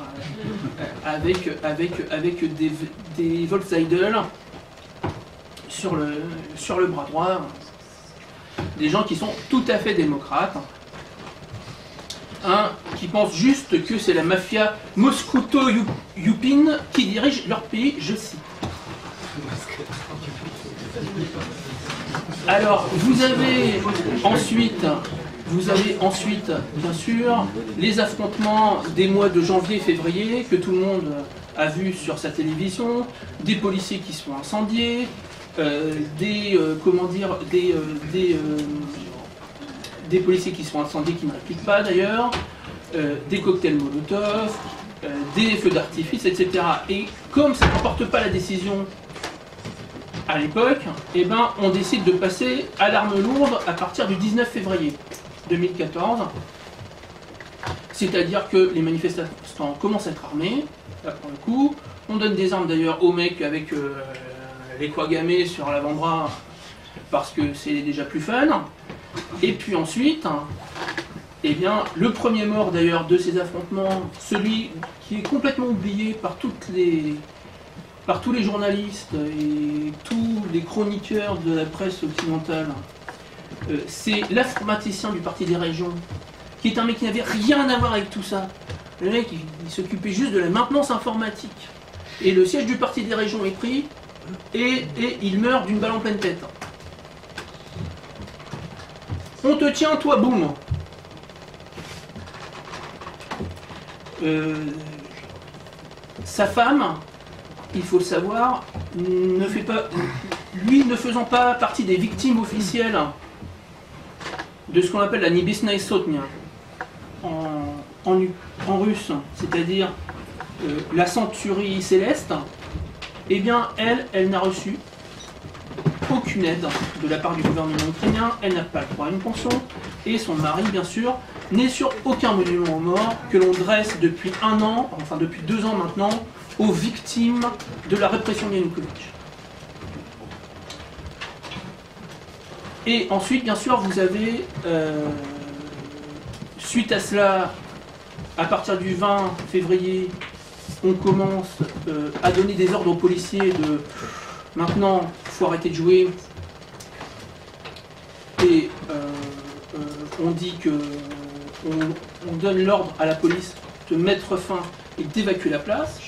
avec des Volkswagen sur le bras droit. Des gens qui sont tout à fait démocrates. Qui pensent juste que c'est la mafia Moskouto-Youpine qui dirige leur pays, je cite. Alors, vous avez ensuite, bien sûr, les affrontements des mois de janvier et février que tout le monde a vu sur sa télévision, des policiers qui sont incendiés, des policiers qui sont incendiés qui ne répliquent pas d'ailleurs, des cocktails Molotov, des feux d'artifice, etc. Et comme ça ne porte pas la décision à l'époque, eh ben, on décide de passer à l'arme lourde à partir du 19 février 2014. C'est-à-dire que les manifestants commencent à être armés, là pour le coup. On donne des armes d'ailleurs aux mecs avec les croix gammées sur l'avant-bras parce que c'est déjà plus fun. Et puis ensuite, eh bien, le premier mort d'ailleurs de ces affrontements, celui qui est complètement oublié par tous les journalistes et tous les chroniqueurs de la presse occidentale, c'est l'informaticien du Parti des Régions, qui est un mec qui n'avait rien à voir avec tout ça. Le mec, il s'occupait juste de la maintenance informatique. Et le siège du Parti des Régions est pris, et il meurt d'une balle en pleine tête. On te tient, toi, boum. Sa femme, il faut le savoir, ne faisant pas partie des victimes officielles de ce qu'on appelle la Nibisnaï Sotnia en russe, c'est-à-dire la centurie céleste, eh bien, elle n'a reçu aucune aide de la part du gouvernement ukrainien, elle n'a pas le droit à une pension, et son mari, bien sûr, n'est sur aucun monument aux morts que l'on dresse depuis 1 an, enfin depuis 2 ans maintenant, aux victimes de la répression de Yanukovych. Et ensuite, bien sûr, vous avez, suite à cela, à partir du 20 février, on commence à donner des ordres aux policiers de maintenant, il faut arrêter de jouer. Et on dit que on donne l'ordre à la police de mettre fin et d'évacuer la place.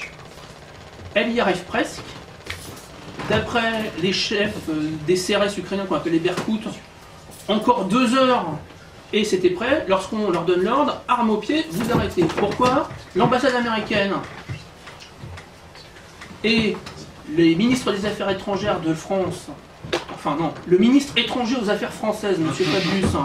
Elle y arrive presque. D'après les chefs des CRS ukrainiens qu'on appelle les Berkouts, encore 2 heures et c'était prêt. Lorsqu'on leur donne l'ordre, arme au pied, vous arrêtez. Pourquoi? L'ambassade américaine et les ministres des Affaires étrangères de France, enfin non, le ministre étranger aux Affaires françaises, M. Fabius,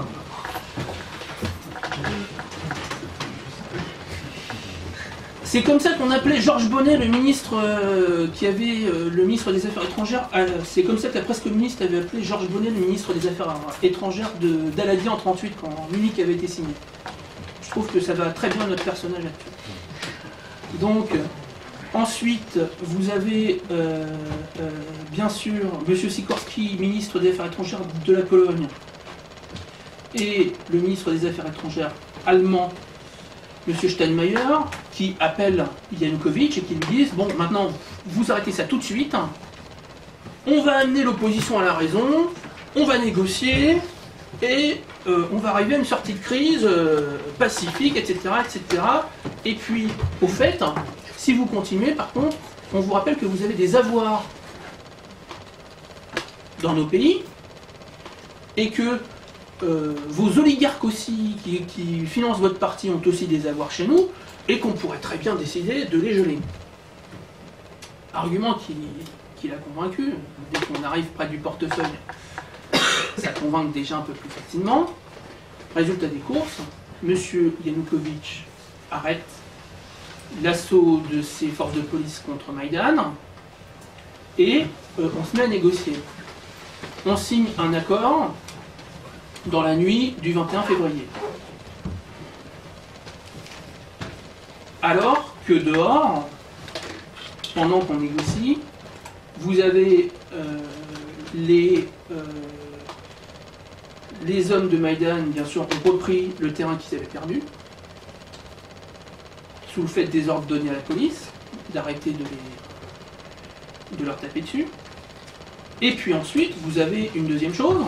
C'est comme ça qu'on appelait Georges Bonnet, le ministre le ministre des Affaires étrangères. C'est comme ça que la presse communiste avait appelé Georges Bonnet, le ministre des Affaires étrangères d'Aladi en 1938, quand Munich avait été signé. Je trouve que ça va très bien à notre personnage actuel. Donc, ensuite, vous avez bien sûr M. Sikorski, ministre des Affaires étrangères de la Pologne, et le ministre des Affaires étrangères allemand, M. Steinmeier, qui appelle Yanukovych et qui lui disent « Bon, maintenant, vous arrêtez ça tout de suite, on va amener l'opposition à la raison, on va négocier, et on va arriver à une sortie de crise pacifique, etc., etc. Et puis, au fait, si vous continuez, par contre, on vous rappelle que vous avez des avoirs dans nos pays, et que vos oligarques aussi, qui financent votre parti, ont aussi des avoirs chez nous, et qu'on pourrait très bien décider de les geler. » Argument qui l'a convaincu. Dès qu'on arrive près du portefeuille, ça convainc déjà un peu plus facilement. Résultat des courses, M. Yanukovych arrête l'assaut de ses forces de police contre Maïdan, et on se met à négocier. On signe un accord dans la nuit du 21 février. Alors que dehors, pendant qu'on négocie, vous avez les hommes de Maïdan, bien sûr, ont repris le terrain qu'ils avaient perdu, sous le fait des ordres donnés à la police, d'arrêter de leur taper dessus. Et puis ensuite, vous avez une deuxième chose,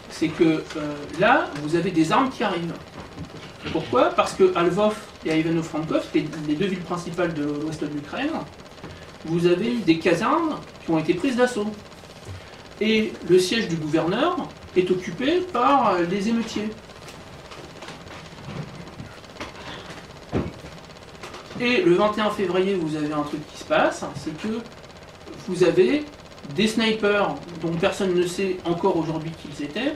c'est que là, vous avez des armes qui arrivent. Pourquoi? Parce que à Lvov et à Ivano-Frankivsk, les deux villes principales de l'ouest de l'Ukraine, vous avez eu des casernes qui ont été prises d'assaut. Et le siège du gouverneur est occupé par les émeutiers. Et le 21 février, vous avez un truc qui se passe, c'est que vous avez des snipers dont personne ne sait encore aujourd'hui qui ils étaient,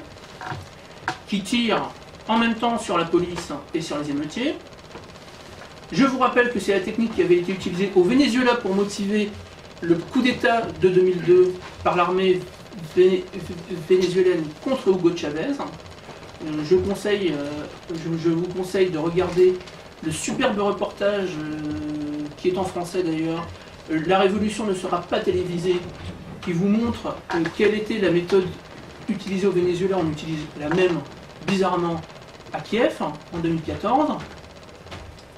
qui tirent en même temps sur la police et sur les émeutiers. Je vous rappelle que c'est la technique qui avait été utilisée au Venezuela pour motiver le coup d'État de 2002 par l'armée vénézuélienne contre Hugo Chavez. Je vous conseille de regarder le superbe reportage qui est en français d'ailleurs, « La révolution ne sera pas télévisée », qui vous montre quelle était la méthode utilisée au Venezuela. On utilise la même, bizarrement, à Kiev en 2014.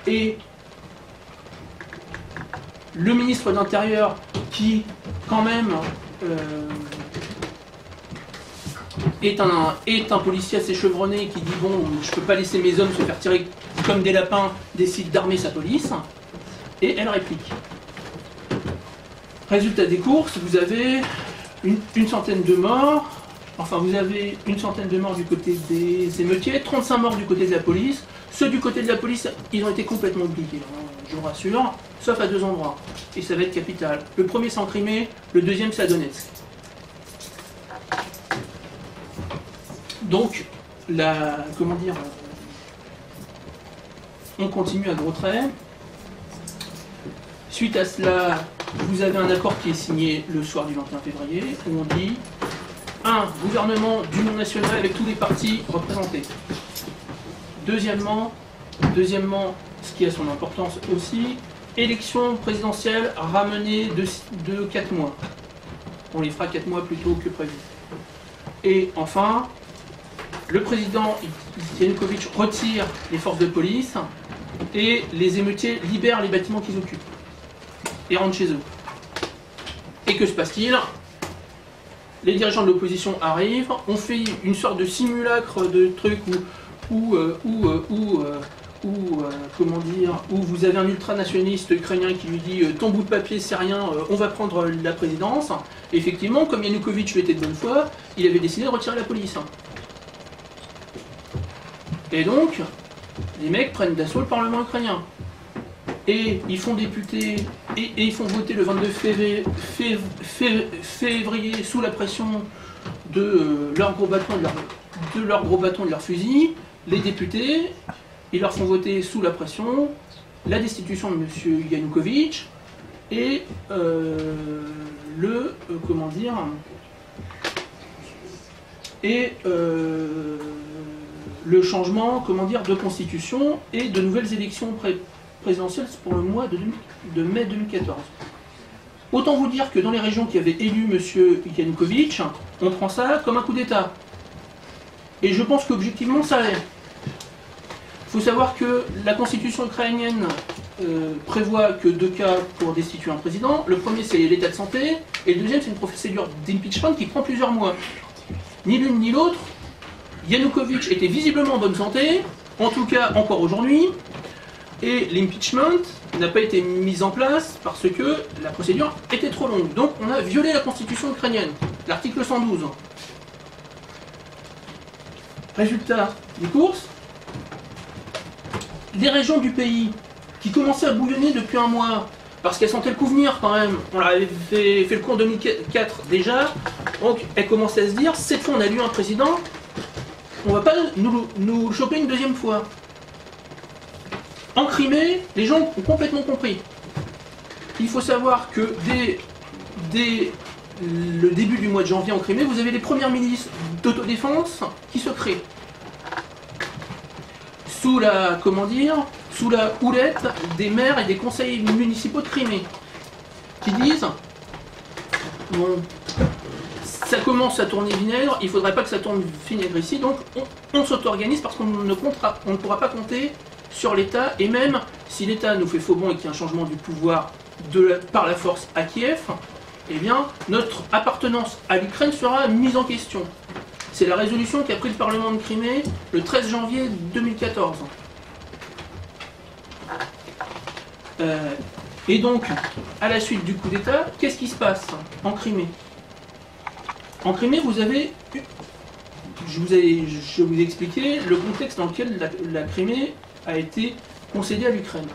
Et le ministre de l'Intérieur qui, quand même, est un policier assez chevronné qui dit « Bon, je ne peux pas laisser mes hommes se faire tirer comme des lapins », décide d'armer sa police, et elle réplique. Résultat des courses, vous avez une centaine de morts, enfin vous avez une centaine de morts du côté des émeutiers, 35 morts du côté de la police. Ceux du côté de la police, ils ont été complètement oubliés, je vous rassure, sauf à deux endroits. Et ça va être capital. Le premier c'est en Crimée, le deuxième c'est à Donetsk. Donc, comment dire, on continue à gros traits. Suite à cela, vous avez un accord qui est signé le soir du 21 février, où on dit un gouvernement d'union nationale avec tous les partis représentés. Deuxièmement, ce qui a son importance aussi, élection présidentielle ramenée de 4 mois. On les fera 4 mois plus tôt que prévu. Et enfin, le président Yanukovych retire les forces de police et les émeutiers libèrent les bâtiments qu'ils occupent et rentrent chez eux. Et que se passe-t-il? Les dirigeants de l'opposition arrivent, on fait une sorte de simulacre de truc où vous avez un ultranationaliste ukrainien qui lui dit ton bout de papier c'est rien, on va prendre la présidence. Et effectivement, comme Yanukovych lui était de bonne foi, il avait décidé de retirer la police. Et donc, les mecs prennent d'assaut le Parlement ukrainien. Et ils font députer, et ils font voter le 22 février sous la pression de leurs gros bâtons, de leurs fusil. Les députés, ils leur font voter sous la pression la destitution de M. Yanukovych et comment dire, et le changement, comment dire, de constitution et de nouvelles élections présidentielles pour le mois de mai 2014. Autant vous dire que dans les régions qui avaient élu M. Yanukovych, on prend ça comme un coup d'État. Et je pense qu'objectivement, ça l'est. Il faut savoir que la constitution ukrainienne prévoit que 2 cas pour destituer un président. Le premier, c'est l'état de santé, et le deuxième, c'est une procédure d'impeachment qui prend plusieurs mois. Ni l'une ni l'autre, Yanukovych était visiblement en bonne santé, en tout cas encore aujourd'hui, et l'impeachment n'a pas été mis en place parce que la procédure était trop longue. Donc on a violé la constitution ukrainienne, l'article 112. Résultat des courses, les régions du pays qui commençaient à bouillonner depuis un mois, parce qu'elles sentaient le coup venir quand même, on leur avait fait le coup en 2004 déjà, donc elles commençaient à se dire, cette fois on a élu un président, on va pas nous choper une deuxième fois. En Crimée, les gens ont complètement compris. Il faut savoir que dès le début du mois de janvier en Crimée, vous avez les premières milices d'autodéfense qui se créent. Sous la houlette des maires et des conseils municipaux de Crimée, qui disent bon, ça commence à tourner vinaigre, il ne faudrait pas que ça tourne vinaigre ici, donc on s'auto-organise parce qu'on ne pourra pas compter sur l'État, et même si l'État nous fait faux bon et qu'il y a un changement du pouvoir par la force à Kiev, eh bien notre appartenance à l'Ukraine sera mise en question. C'est la résolution qu'a pris le Parlement de Crimée le 13 janvier 2014. Et donc, à la suite du coup d'État, qu'est-ce qui se passe en Crimée? En Crimée, vous avez... Je vous ai expliqué le contexte dans lequel la Crimée a été concédée à l'Ukraine.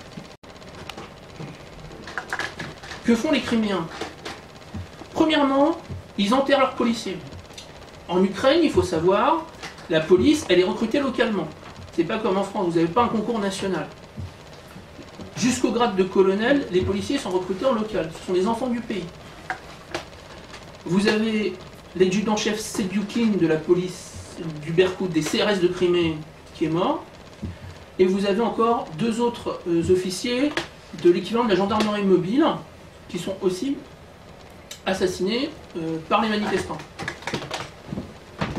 Que font les Criméens? Premièrement, ils enterrent leurs policiers. En Ukraine, il faut savoir, la police, elle est recrutée localement. C'est pas comme en France, vous n'avez pas un concours national. Jusqu'au grade de colonel, les policiers sont recrutés en local. Ce sont les enfants du pays. Vous avez l'adjudant-chef Sedyukin de la police du Berkout, des CRS de Crimée, qui est mort. Et vous avez encore 2 autres officiers de l'équivalent de la gendarmerie mobile, qui sont aussi assassinés par les manifestants.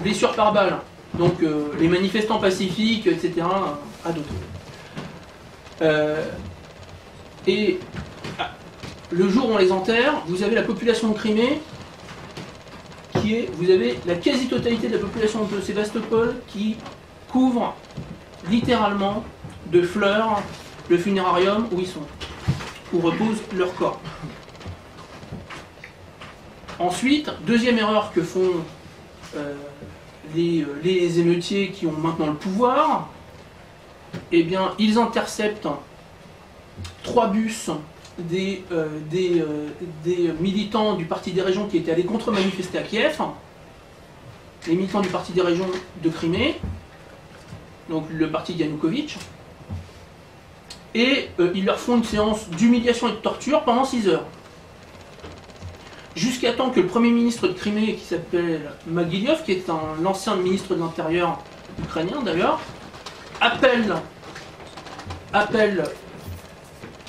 Blessures par balle, donc les manifestants pacifiques, etc., à d'autres. Et le jour où on les enterre, vous avez la population de Crimée, vous avez la quasi-totalité de la population de Sébastopol qui couvre littéralement de fleurs le funérarium où ils sont, où reposent leurs corps. Ensuite, deuxième erreur que font les émeutiers qui ont maintenant le pouvoir, eh bien, ils interceptent 3 bus des militants du Parti des Régions qui étaient allés contre-manifester à Kiev, les militants du Parti des Régions de Crimée, donc le parti de Yanukovych, et ils leur font une séance d'humiliation et de torture pendant 6 heures. Jusqu'à temps que le Premier ministre de Crimée, qui s'appelle Mogilev, qui est l'ancien ministre de l'Intérieur ukrainien d'ailleurs, appelle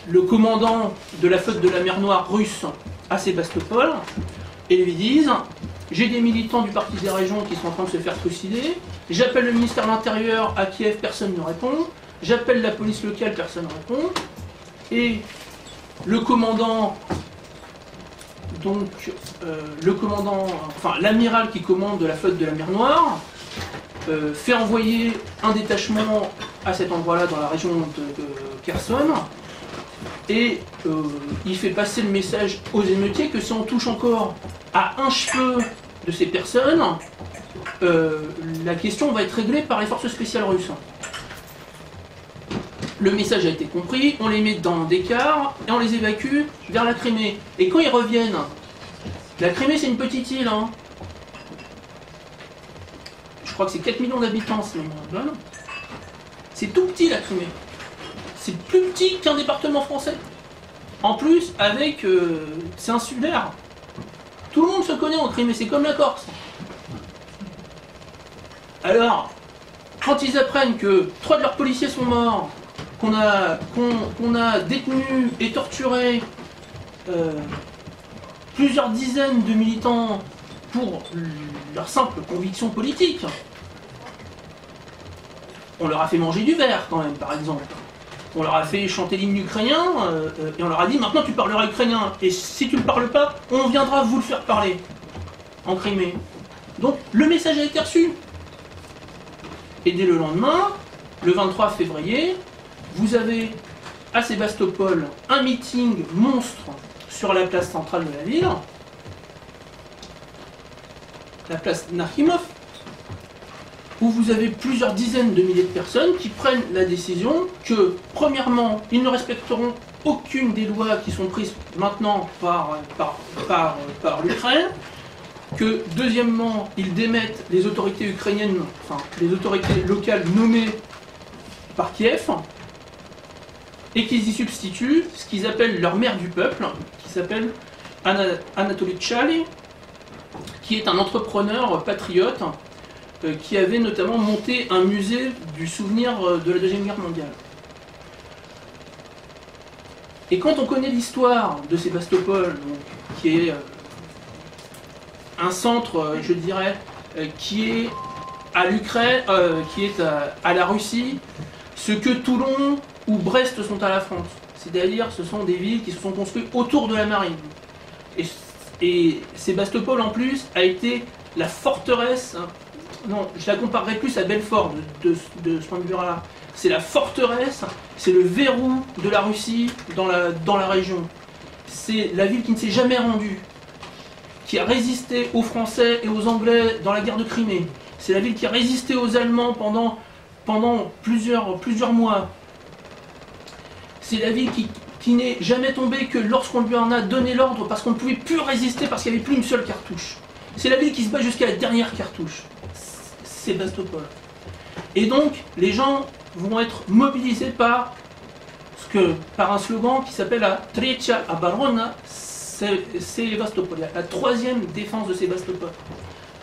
le commandant de la flotte de la mer Noire russe à Sébastopol et lui disent « J'ai des militants du Parti des Régions qui sont en train de se faire trucider, j'appelle le ministère de l'Intérieur à Kiev, personne ne répond, j'appelle la police locale, personne ne répond, et le commandant, l'amiral qui commande de la flotte de la mer Noire, fait envoyer un détachement à cet endroit-là dans la région de Kherson, et il fait passer le message aux émeutiers que si on touche encore à un cheveu de ces personnes, la question va être réglée par les forces spéciales russes. Le message a été compris, on les met dans des cars et on les évacue vers la Crimée. Et quand ils reviennent, la Crimée c'est une petite île, hein. Je crois que c'est 4 millions d'habitants, c'est tout petit la Crimée. c'est plus petit qu'un département français. En plus, avec... c'est insulaire. Tout le monde se connaît en Crimée, c'est comme la Corse. Alors, quand ils apprennent que 3 de leurs policiers sont morts, qu'on a détenu et torturé plusieurs dizaines de militants pour leur simple conviction politique, on leur a fait manger du verre quand même, par exemple. On leur a fait chanter l'hymne ukrainien et on leur a dit maintenant tu parleras ukrainien et si tu ne parles pas, on viendra vous le faire parler en Crimée. Donc le message a été reçu. Et dès le lendemain, le 23 février, vous avez à Sébastopol un meeting monstre sur la place centrale de la ville, la place Nakhimov, où vous avez plusieurs dizaines de milliers de personnes qui prennent la décision que, premièrement, ils ne respecteront aucune des lois qui sont prises maintenant par l'Ukraine, que, deuxièmement, ils démettent les autorités ukrainiennes, enfin, les autorités locales nommées par Kiev, et qu'ils y substituent ce qu'ils appellent leur maire du peuple, qui s'appelle Anatoly Tchali, qui est un entrepreneur patriote, qui avait notamment monté un musée du souvenir de la Deuxième Guerre mondiale. Et quand on connaît l'histoire de Sébastopol, qui est un centre, je dirais, qui est à l'Ukraine, qui est à la Russie, ce que Toulon ou Brest sont à la France. C'est-à-dire, ce sont des villes qui se sont construites autour de la marine. Et Sébastopol, en plus, a été la forteresse. Non, je la comparerais plus à Belfort de ce point de vue-là. C'est la forteresse, c'est le verrou de la Russie dans la région. C'est la ville qui ne s'est jamais rendue, qui a résisté aux Français et aux Anglais dans la guerre de Crimée. C'est la ville qui a résisté aux Allemands pendant plusieurs mois. C'est la ville qui n'est jamais tombée que lorsqu'on lui en a donné l'ordre parce qu'on ne pouvait plus résister parce qu'il n'y avait plus une seule cartouche. C'est la ville qui se bat jusqu'à la dernière cartouche. Sébastopol. Et donc, les gens vont être mobilisés par un slogan qui s'appelle la Tretia Abarona Sébastopol, la troisième défense de Sébastopol.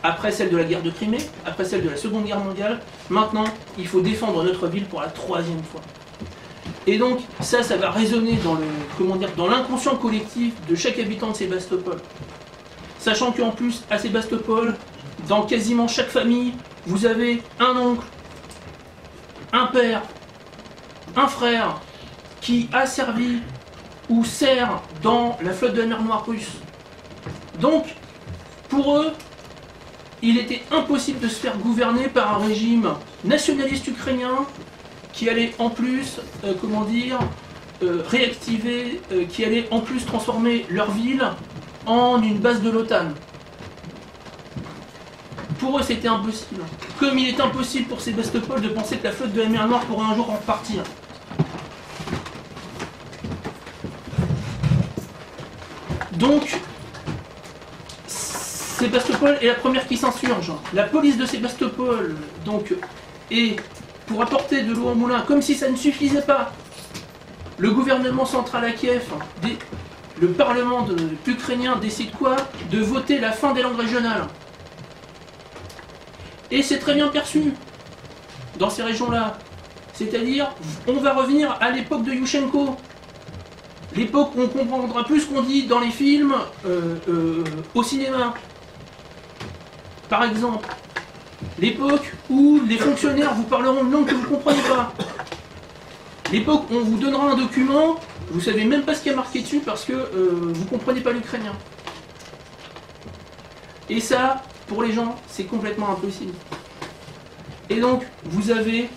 Après celle de la guerre de Crimée, après celle de la Seconde Guerre mondiale, maintenant, il faut défendre notre ville pour la troisième fois. Et donc, ça va résonner dans l'inconscient collectif de chaque habitant de Sébastopol. Sachant qu'en plus, à Sébastopol, dans quasiment chaque famille, vous avez un oncle, un père, un frère qui a servi ou sert dans la flotte de la mer Noire russe. Donc, pour eux, il était impossible de se faire gouverner par un régime nationaliste ukrainien qui allait en plus, réactiver, qui allait en plus transformer leur ville en une base de l'OTAN. Pour eux, c'était impossible. Comme il est impossible pour Sébastopol de penser que la flotte de la mer Noire pourrait un jour en repartir. Donc, Sébastopol est la première qui s'insurge. La police de Sébastopol, donc, est pour apporter de l'eau au moulin, comme si ça ne suffisait pas. Le gouvernement central à Kiev, le parlement ukrainien décide quoi? De voter la fin des langues régionales. Et c'est très bien perçu dans ces régions-là. C'est-à-dire, on va revenir à l'époque de Yushchenko. L'époque où on comprendra plus ce qu'on dit dans les films, au cinéma. Par exemple, l'époque où les fonctionnaires vous parleront une langue que vous ne comprenez pas. L'époque où on vous donnera un document, vous ne savez même pas ce qu'il y a marqué dessus parce que vous ne comprenez pas l'ukrainien. Et ça, pour les gens, c'est complètement impossible. Et donc, vous avez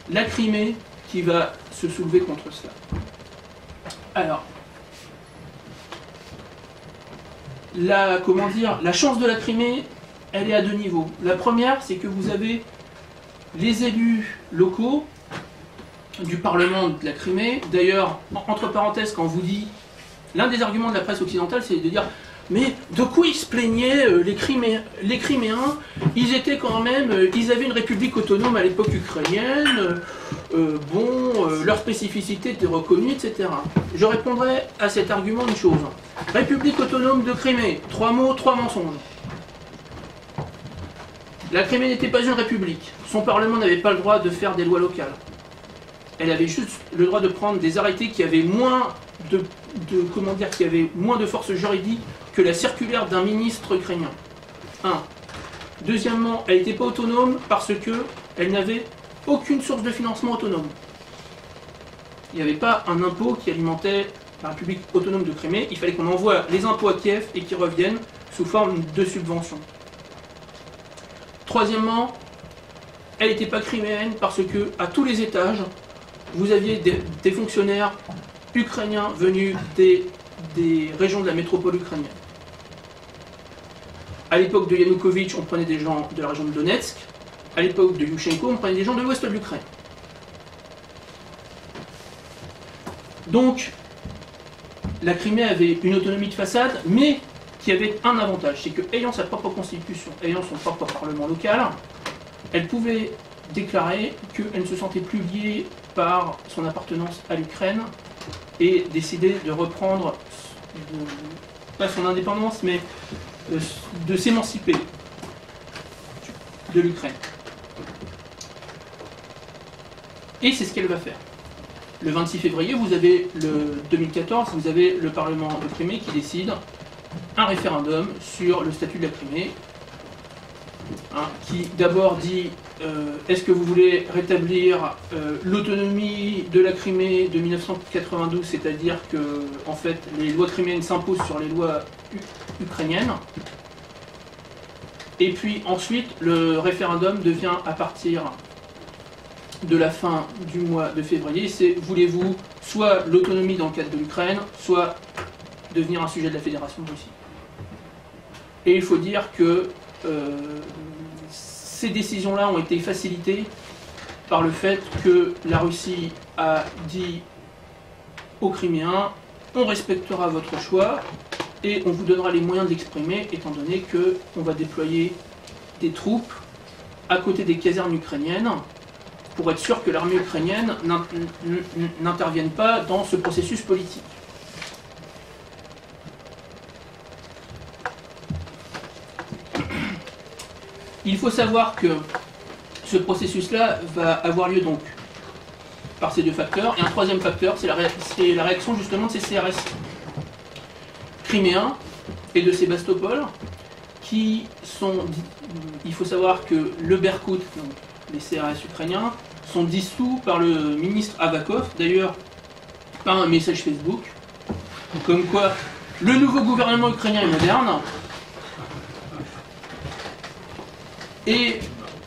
la Crimée qui va se soulever contre cela. Alors, la chance de la Crimée, elle est à deux niveaux. La première, c'est que vous avez les élus locaux du Parlement de la Crimée. D'ailleurs, entre parenthèses, quand on vous dit, l'un des arguments de la presse occidentale, c'est de dire mais de quoi ils se plaignaient, les Criméens, ils étaient quand même, ils avaient une république autonome à l'époque ukrainienne, leur spécificité était reconnue, etc. Je répondrai à cet argument une chose. République autonome de Crimée, 3 mots, 3 mensonges. La Crimée n'était pas une république. Son parlement n'avait pas le droit de faire des lois locales. Elle avait juste le droit de prendre des arrêtés qui avaient moins qui avaient moins de force juridique que la circulaire d'un ministre ukrainien. 1. Deuxièmement, elle n'était pas autonome parce qu'elle n'avait aucune source de financement autonome. Il n'y avait pas un impôt qui alimentait la République autonome de Crimée. Il fallait qu'on envoie les impôts à Kiev et qu'ils reviennent sous forme de subventions. Troisièmement, elle n'était pas criméenne parce que à tous les étages, vous aviez des fonctionnaires ukrainiens venus des régions de la métropole ukrainienne. À l'époque de Yanukovych, on prenait des gens de la région de Donetsk. À l'époque de Yushchenko, on prenait des gens de l'ouest de l'Ukraine. Donc, la Crimée avait une autonomie de façade, mais qui avait un avantage, c'est qu'ayant sa propre constitution, ayant son propre parlement local, elle pouvait déclarer qu'elle ne se sentait plus liée par son appartenance à l'Ukraine et décider de reprendre, pas son indépendance, mais de s'émanciper de l'Ukraine. Et c'est ce qu'elle va faire. Le 26 février, vous avez le 2014, vous avez le Parlement de Crimée qui décide un référendum sur le statut de la Crimée, qui d'abord dit est-ce que vous voulez rétablir l'autonomie de la Crimée de 1992, c'est-à-dire que en fait les lois criméennes s'imposent sur les lois ukrainiennes. Et puis ensuite le référendum devient à partir de la fin du mois de février, c'est voulez-vous soit l'autonomie dans le cadre de l'Ukraine, soit devenir un sujet de la Fédération de Russie. Et il faut dire que ces décisions-là ont été facilitées par le fait que la Russie a dit aux Criméens on respectera votre choix et on vous donnera les moyens de l'exprimer, étant donné qu'on va déployer des troupes à côté des casernes ukrainiennes pour être sûr que l'armée ukrainienne n'intervienne pas dans ce processus politique. Il faut savoir que ce processus-là va avoir lieu donc par ces deux facteurs. Et un troisième facteur, c'est la réaction justement de ces CRS criméens et de Sébastopol, qui sont... Il faut savoir que le Berkout, donc les CRS ukrainiens, sont dissous par le ministre Avakov, d'ailleurs par un message Facebook, comme quoi le nouveau gouvernement ukrainien est moderne. Et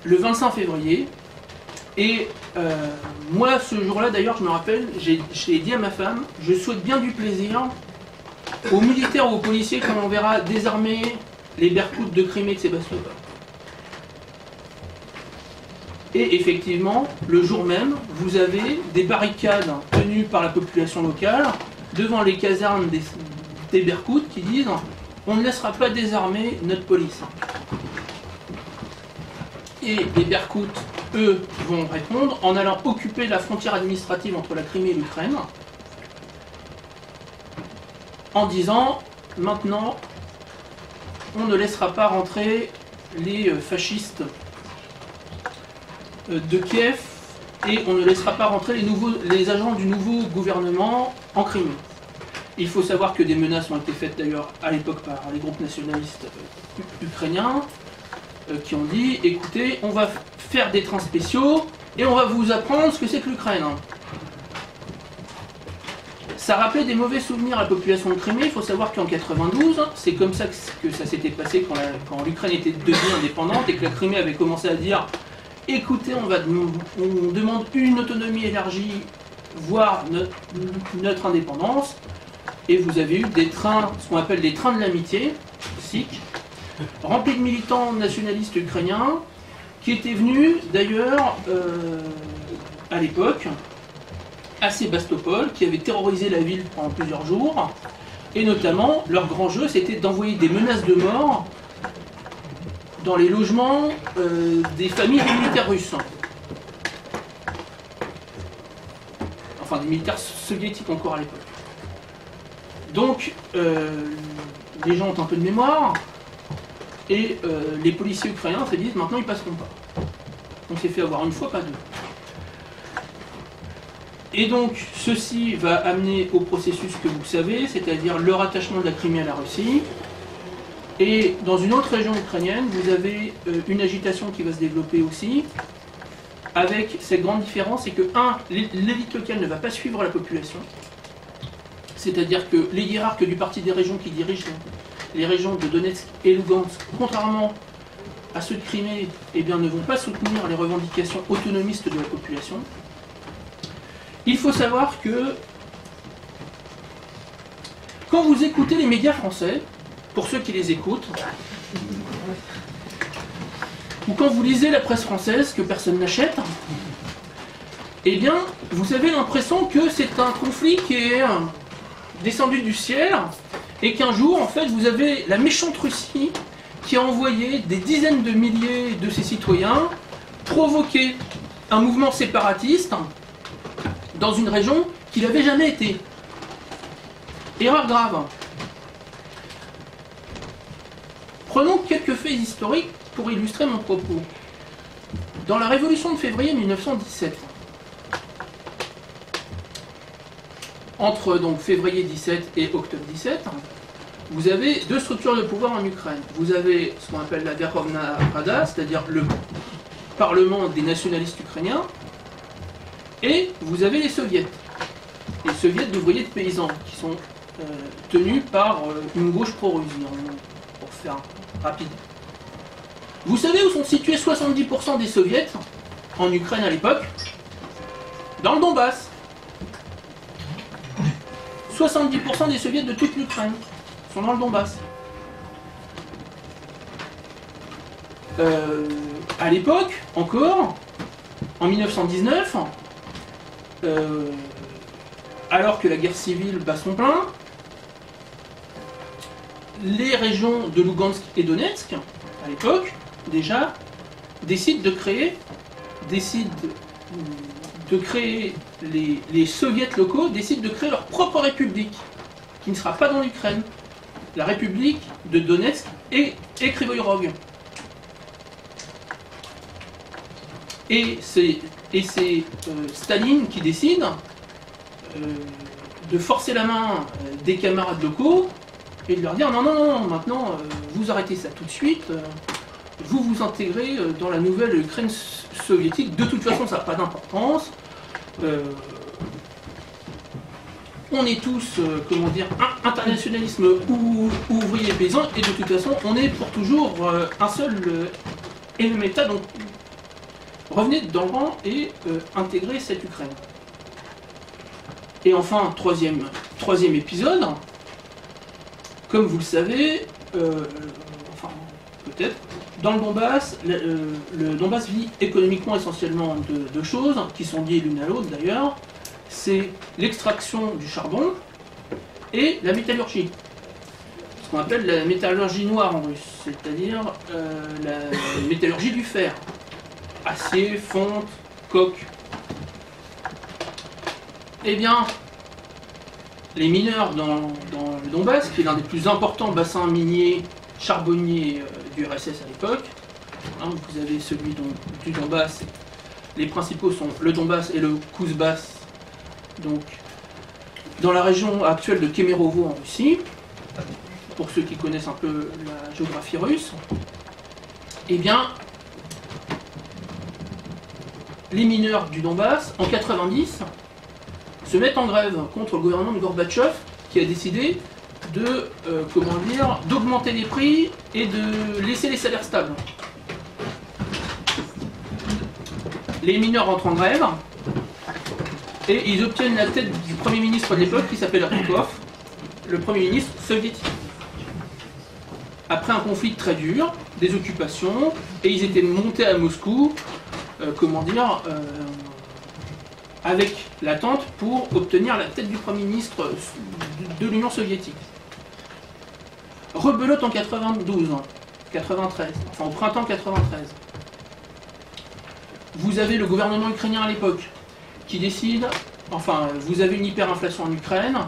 le 25 février, et moi ce jour-là d'ailleurs je me rappelle, j'ai dit à ma femme, je souhaite bien du plaisir aux militaires ou aux policiers quand on verra désarmer les Berkouts de Crimée et de Sébastopol. Et effectivement, le jour même, vous avez des barricades tenues par la population locale devant les casernes des Berkouts qui disent « On ne laissera pas désarmer notre police ». Et les Berkouts, eux, vont répondre en allant occuper la frontière administrative entre la Crimée et l'Ukraine, en disant « Maintenant, on ne laissera pas rentrer les fascistes de Kiev et on ne laissera pas rentrer les agents du nouveau gouvernement en Crimée. » Il faut savoir que des menaces ont été faites d'ailleurs à l'époque par les groupes nationalistes ukrainiens qui ont dit « Écoutez, on va faire des trains spéciaux et on va vous apprendre ce que c'est que l'Ukraine. » Ça rappelait des mauvais souvenirs à la population de Crimée. Il faut savoir qu'en 92, c'est comme ça que ça s'était passé quand l'Ukraine était devenue indépendante et que la Crimée avait commencé à dire « Écoutez, on demande une autonomie élargie, voire notre indépendance. » Et vous avez eu des trains, ce qu'on appelle des trains de l'amitié, SIC, remplis de militants nationalistes ukrainiens, qui étaient venus d'ailleurs à l'époque à Sébastopol, qui avaient terrorisé la ville pendant plusieurs jours, et notamment leur grand jeu c'était d'envoyer des menaces de mort dans les logements des familles des militaires russes. enfin des militaires soviétiques encore à l'époque. Donc, les gens ont un peu de mémoire, et les policiers ukrainiens se disent maintenant ils passeront pas. On s'est fait avoir une fois, pas deux. Et donc, ceci va amener au processus que vous savez, c'est-à-dire le rattachement de la Crimée à la Russie. Et dans une autre région ukrainienne, vous avez une agitation qui va se développer aussi, avec cette grande différence, c'est que, l'élite locale ne va pas suivre la population, c'est-à-dire que les hiérarques du Parti des régions qui dirigent les régions de Donetsk et Lugansk, contrairement à ceux de Crimée, eh bien, ne vont pas soutenir les revendications autonomistes de la population. Il faut savoir que quand vous écoutez les médias français, pour ceux qui les écoutent, ou quand vous lisez la presse française que personne n'achète, eh bien, vous avez l'impression que c'est un conflit qui est descendu du ciel, et qu'un jour, en fait, vous avez la méchante Russie qui a envoyé des dizaines de milliers de ses citoyens provoquer un mouvement séparatiste dans une région qu'il n'avait jamais été. Erreur grave. Prenons quelques faits historiques pour illustrer mon propos. Dans la révolution de février 1917, entre donc février 17 et octobre 17, vous avez deux structures de pouvoir en Ukraine. Vous avez ce qu'on appelle la Verkhovna Rada, c'est-à-dire le Parlement des nationalistes ukrainiens, et vous avez les soviets. Les soviets d'ouvriers de paysans, qui sont tenus par une gauche pro-russe, pour faire rapide. Vous savez où sont situés 70% des soviets en Ukraine à l'époque? Dans le Donbass. 70% des soviets de toute l'Ukraine sont dans le Donbass. À l'époque, encore, en 1919, alors que la guerre civile bat son plein, les régions de Lugansk et Donetsk, à l'époque, déjà, décident de créer, les soviets locaux décident de créer leur propre république, qui ne sera pas dans l'Ukraine. La république de Donetsk et Kryvyi-Rog. Et c'est Staline qui décide de forcer la main des camarades locaux et de leur dire non, maintenant vous arrêtez ça tout de suite, vous vous intégrez dans la nouvelle Ukraine soviétique, de toute façon ça n'a pas d'importance. On est tous, internationalisme ou ouvriers paysans, et de toute façon, on est pour toujours un seul et même État. Donc, revenez dans le rang et intégrez cette Ukraine. Et enfin, troisième épisode, comme vous le savez, peut-être, dans le Donbass, le Donbass vit économiquement essentiellement de deux choses, qui sont liées l'une à l'autre d'ailleurs. C'est l'extraction du charbon et la métallurgie. Ce qu'on appelle la métallurgie noire en russe, c'est-à-dire la métallurgie du fer. Acier, fonte, coke. Eh bien, les mineurs dans le Donbass, qui est l'un des plus importants bassins miniers charbonniers du RSS à l'époque, vous avez celui du Donbass, les principaux sont le Donbass et le Kouzbass, donc dans la région actuelle de Kemerovo en Russie, pour ceux qui connaissent un peu la géographie russe, eh bien, les mineurs du Donbass, en 90, se mettent en grève contre le gouvernement de Gorbatchev, qui a décidé d'augmenter les prix et de laisser les salaires stables. Les mineurs rentrent en grève, et ils obtiennent la tête du Premier ministre de l'époque, qui s'appelle Rykov, le Premier ministre soviétique. Après un conflit très dur, des occupations, et ils étaient montés à Moscou, avec l'attente pour obtenir la tête du Premier ministre de l'Union soviétique. Rebelote en 93, enfin au printemps 93. Vous avez le gouvernement ukrainien à l'époque qui décide enfin, vous avez une hyperinflation en Ukraine,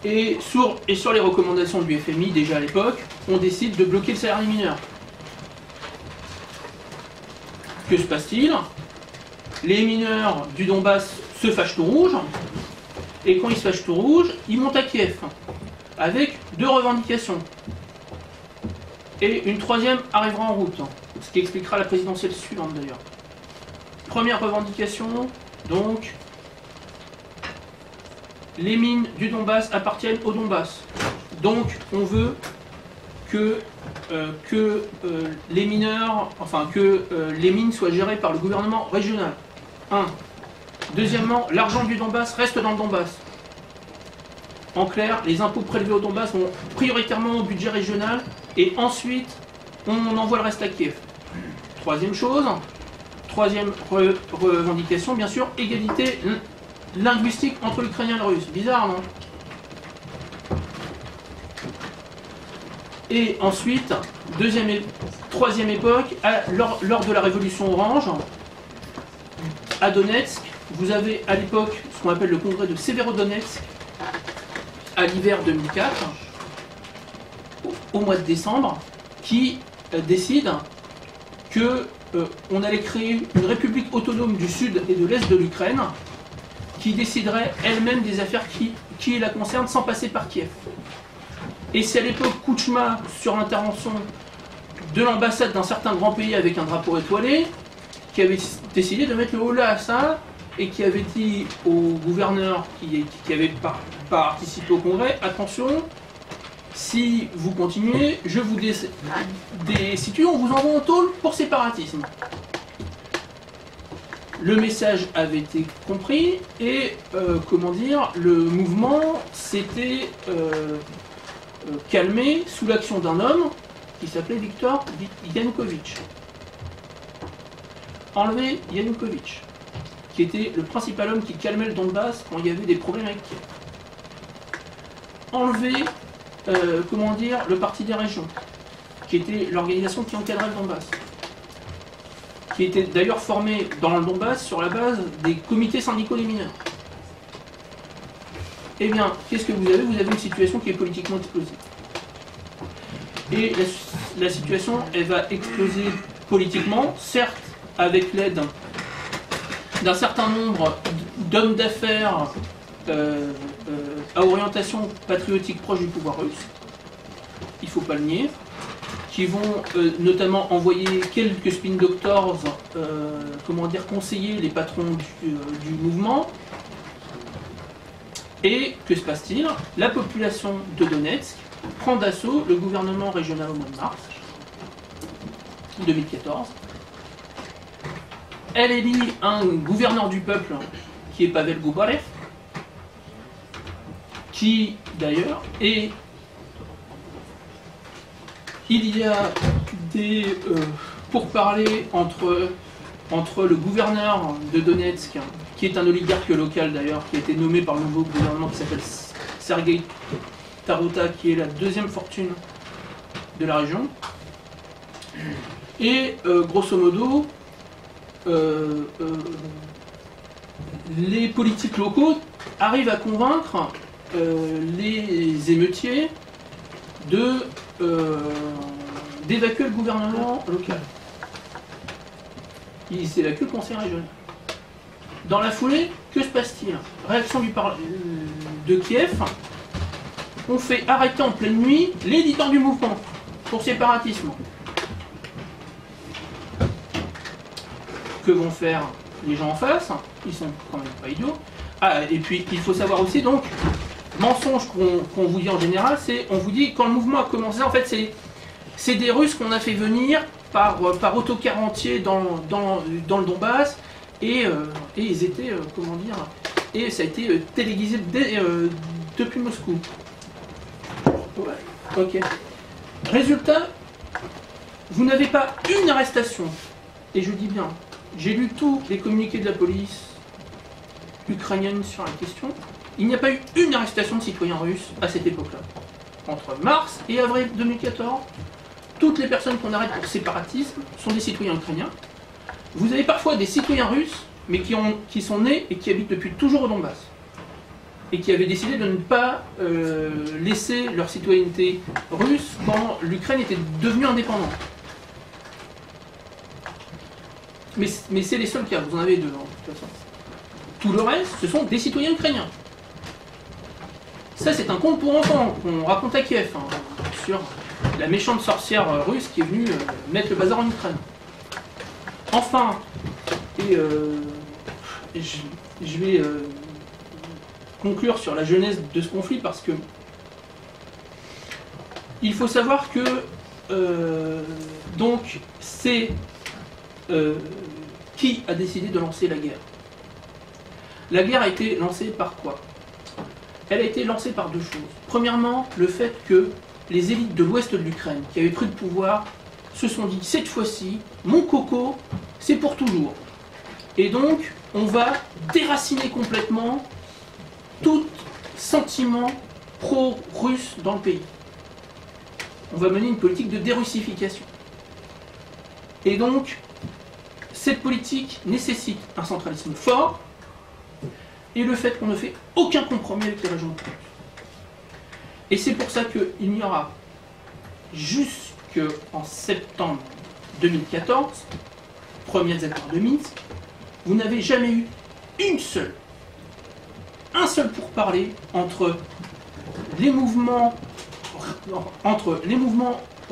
et sur les recommandations du FMI, déjà à l'époque, on décide de bloquer le salaire des mineurs. Que se passe-t-il? Les mineurs du Donbass se fâchent tout rouge, et quand ils se fâchent tout rouge, ils montent à Kiev, avec 2 revendications. Et une 3e arrivera en route, ce qui expliquera la présidentielle suivante d'ailleurs. Première revendication, donc, les mines du Donbass appartiennent au Donbass. Donc, on veut que les mineurs, enfin que les mines soient gérées par le gouvernement régional. 1. Deuxièmement, l'argent du Donbass reste dans le Donbass. En clair, les impôts prélevés au Donbass vont prioritairement au budget régional et ensuite on envoie le reste à Kiev. Troisième chose, troisième revendication, bien sûr, égalité linguistique entre l'Ukrainien et le Russe. Bizarre, non? Et ensuite, troisième époque, lors de la Révolution Orange, à Donetsk, vous avez à l'époque ce qu'on appelle le congrès de Sévérodonetsk, à l'hiver 2004, au mois de décembre, qui décide que on allait créer une république autonome du sud et de l'est de l'Ukraine, qui déciderait elle-même des affaires qui la concernent sans passer par Kiev. Et c'est à l'époque Kouchma, sur l'intervention de l'ambassade d'un certain grand pays avec un drapeau étoilé, qui avait décidé de mettre le holà à ça, et qui avait dit au gouverneur qui avait participé au congrès, attention, si vous continuez, je vous destitue, on vous envoie en tôle pour séparatisme. Le message avait été compris et, comment dire, le mouvement s'était calmé sous l'action d'un homme qui s'appelait Viktor Yanukovych. Enlever Yanukovych, qui était le principal homme qui calmait le Donbass quand il y avait des problèmes avec Kiev. Enlever, comment dire, le Parti des régions, qui était l'organisation qui encadrait le Donbass, qui était d'ailleurs formé dans le Donbass sur la base des comités syndicaux des mineurs. Eh bien, qu'est-ce que vous avez? Vous avez une situation qui est politiquement explosive. Et la situation, elle va exploser politiquement, certes avec l'aide d'un certain nombre d'hommes d'affaires à orientation patriotique proche du pouvoir russe, il ne faut pas le nier, qui vont notamment envoyer quelques spin doctors, comment dire, conseiller les patrons du mouvement. Et que se passe-t-il? La population de Donetsk prend d'assaut le gouvernement régional au mois de mars 2014. Elle élit un gouverneur du peuple qui est Pavel Goubarev, qui d'ailleurs est... Il y a des pourparlers entre le gouverneur de Donetsk, qui est un oligarque local d'ailleurs, qui a été nommé par le nouveau gouvernement qui s'appelle Sergei Taruta, qui est la 2e fortune de la région. Et grosso modo, les politiques locaux arrivent à convaincre les émeutiers d'évacuer le gouvernement local. Ils évacuent le conseil régional. Dans la foulée, que se passe-t-il? Réaction de Kiev, on fait arrêter en pleine nuit l'éditeur du mouvement pour séparatisme. Que vont faire les gens en face? Ils sont quand même pas idiots. Ah, et puis il faut savoir aussi, donc, mensonge qu'on vous dit en général, c'est, on vous dit, quand le mouvement a commencé, en fait, c'est des Russes qu'on a fait venir par autocar entier dans le Donbass, et ils étaient, comment dire, et ça a été télévisé depuis Moscou. Ouais, ok. Résultat, vous n'avez pas une arrestation, et je dis bien, j'ai lu tous les communiqués de la police ukrainienne sur la question, il n'y a pas eu une arrestation de citoyens russes à cette époque-là. Entre mars et avril 2014, toutes les personnes qu'on arrête pour séparatisme sont des citoyens ukrainiens. Vous avez parfois des citoyens russes, mais qui sont nés et qui habitent depuis toujours au Donbass, et qui avaient décidé de ne pas laisser leur citoyenneté russe quand l'Ukraine était devenue indépendante. Mais c'est les seuls cas, vous en avez deux, hein, de toute façon. Tout le reste, ce sont des citoyens ukrainiens. Ça, c'est un conte pour enfants qu'on raconte à Kiev, hein, sur la méchante sorcière russe qui est venue mettre le bazar en Ukraine. Enfin, et je vais conclure sur la genèse de ce conflit parce que il faut savoir que donc c'est qui a décidé de lancer la guerre. La guerre a été lancée par quoi? Elle a été lancée par deux choses. Premièrement, le fait que les élites de l'ouest de l'Ukraine, qui avaient pris le pouvoir, se sont dit, cette fois-ci, mon coco, c'est pour toujours. Et donc, on va déraciner complètement tout sentiment pro-russe dans le pays. On va mener une politique de dérussification. Et donc, cette politique nécessite un centralisme fort, et le fait qu'on ne fait aucun compromis avec les régions de Donbass. Et c'est pour ça qu'il n'y aura jusqu'en septembre 2014, premiers accords de Minsk, vous n'avez jamais eu un seul pourparler entre les mouvements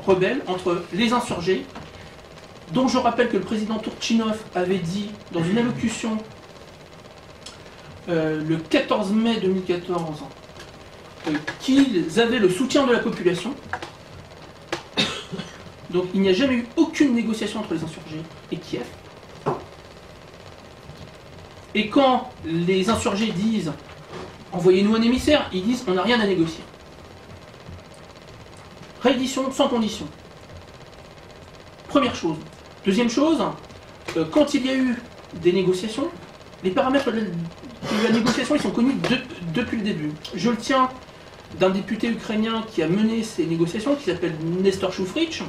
rebelles, entre les insurgés, dont je rappelle que le président Turchinov avait dit dans une allocution le 14 mai 2014 qu'ils avaient le soutien de la population. Donc il n'y a jamais eu aucune négociation entre les insurgés et Kiev. Et quand les insurgés disent « envoyez-nous un émissaire », ils disent « on n'a rien à négocier ». Réédition sans condition. Première chose. Deuxième chose, quand il y a eu des négociations, les paramètres de la négociation ils sont connus depuis le début. Je le tiens d'un député ukrainien qui a mené ces négociations, qui s'appelle Nestor Shufrich,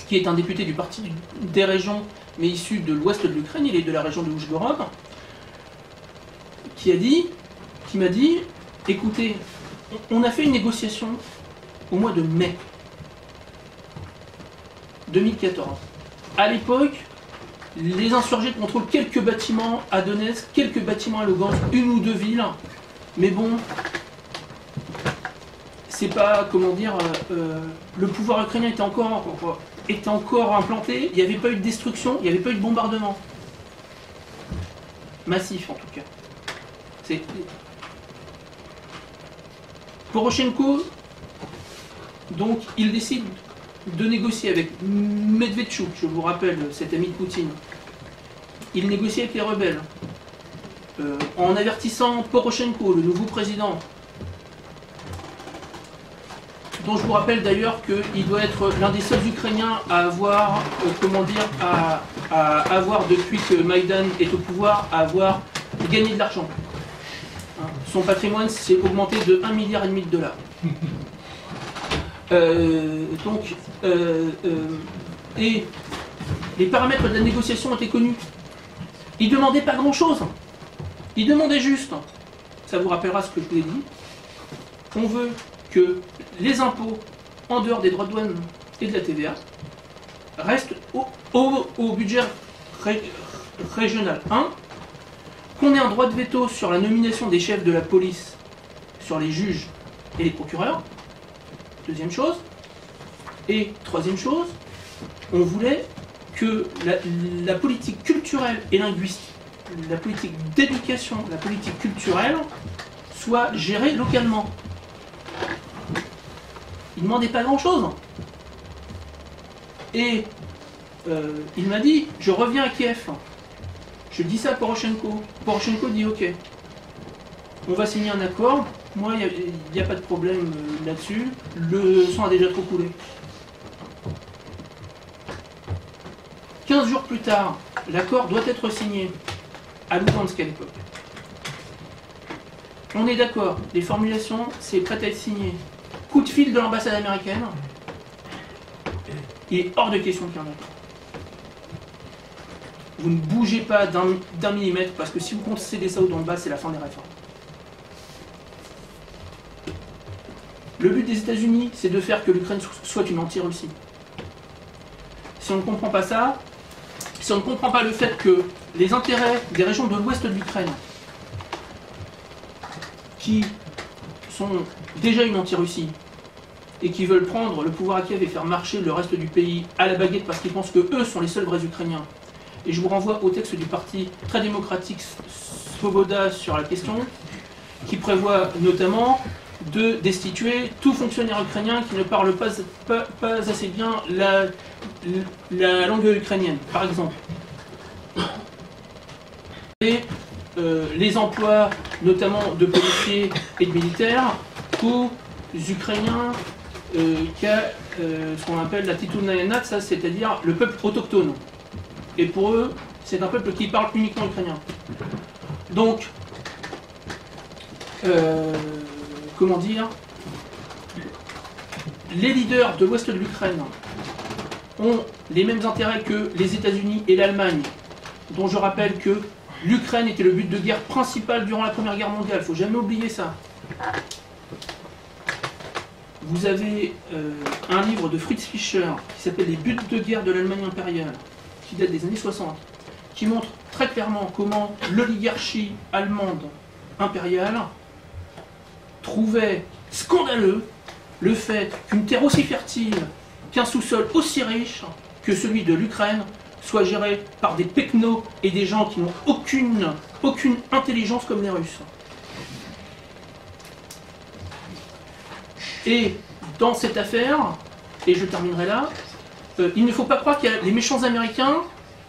qui est un député du Parti des régions, mais issu de l'ouest de l'Ukraine, il est de la région de Oujgorod, qui m'a dit, écoutez, on a fait une négociation au mois de mai 2014. À l'époque, les insurgés contrôlent quelques bâtiments à Donetsk, quelques bâtiments à Lugansk, une ou deux villes, mais bon, c'est pas, comment dire, le pouvoir ukrainien était encore implanté, il n'y avait pas eu de destruction, il n'y avait pas eu de bombardement. Massif en tout cas. Poroshenko, donc, il décide de négocier avec Medvedchuk, je vous rappelle, cet ami de Poutine. Il négocie avec les rebelles, en avertissant Poroshenko, le nouveau président, dont je vous rappelle d'ailleurs qu'il doit être l'un des seuls Ukrainiens à avoir, à avoir, depuis que Maïdan est au pouvoir, à avoir gagné de l'argent. Son patrimoine s'est augmenté de 1,5 milliard de dollars. Et les paramètres de la négociation ont été connus. Ils ne demandaient pas grand-chose. Ils demandaient juste, ça vous rappellera ce que je vous ai dit, on veut que les impôts, en dehors des droits de douane et de la TVA, restent au budget régional 1, qu'on ait un droit de veto sur la nomination des chefs de la police, sur les juges et les procureurs, deuxième chose. Et troisième chose, on voulait que la politique culturelle et linguistique, la politique d'éducation, la politique culturelle, soit gérée localement. Il ne demandait pas grand-chose. Et il m'a dit, je reviens à Kiev. Je dis ça à Poroshenko. Poroshenko dit ok. On va signer un accord. Moi, il n'y a pas de problème là-dessus. Le sang a déjà trop coulé. 15 jours plus tard, l'accord doit être signé à Lugansk à l'époque. On est d'accord, les formulations, c'est prêt à être signé. Coup de fil de l'ambassade américaine. Il est hors de question qu'il y en ait. vous ne bougez pas d'un millimètre, parce que si vous concédez ça au Donbass, c'est la fin des réformes. Le but des États-Unis, c'est de faire que l'Ukraine soit une anti-Russie. Si on ne comprend pas ça, si on ne comprend pas le fait que les intérêts des régions de l'ouest de l'Ukraine, qui sont déjà une anti-Russie, et qui veulent prendre le pouvoir à Kiev et faire marcher le reste du pays à la baguette parce qu'ils pensent qu'eux sont les seuls vrais Ukrainiens. Et je vous renvoie au texte du parti très démocratique Svoboda sur la question, qui prévoit notamment de destituer tout fonctionnaire ukrainien qui ne parle pas assez bien la langue ukrainienne, par exemple. Et les emplois, notamment de policiers et de militaires, aux Ukrainiens qui a ce qu'on appelle la Titunaïnat, ça c'est-à-dire le peuple autochtone. Et pour eux, c'est un peuple qui parle uniquement ukrainien. Donc, comment dire, les leaders de l'ouest de l'Ukraine ont les mêmes intérêts que les États-Unis et l'Allemagne, dont je rappelle que l'Ukraine était le but de guerre principal durant la Première Guerre mondiale, il ne faut jamais oublier ça. Vous avez un livre de Fritz Fischer qui s'appelle Les buts de guerre de l'Allemagne impériale, qui date des années 60, qui montre très clairement comment l'oligarchie allemande impériale trouvait scandaleux le fait qu'une terre aussi fertile, qu'un sous-sol aussi riche que celui de l'Ukraine soit géré par des pecnos et des gens qui n'ont aucune intelligence comme les Russes. Et dans cette affaire, et je terminerai là, il ne faut pas croire qu'il y a les méchants américains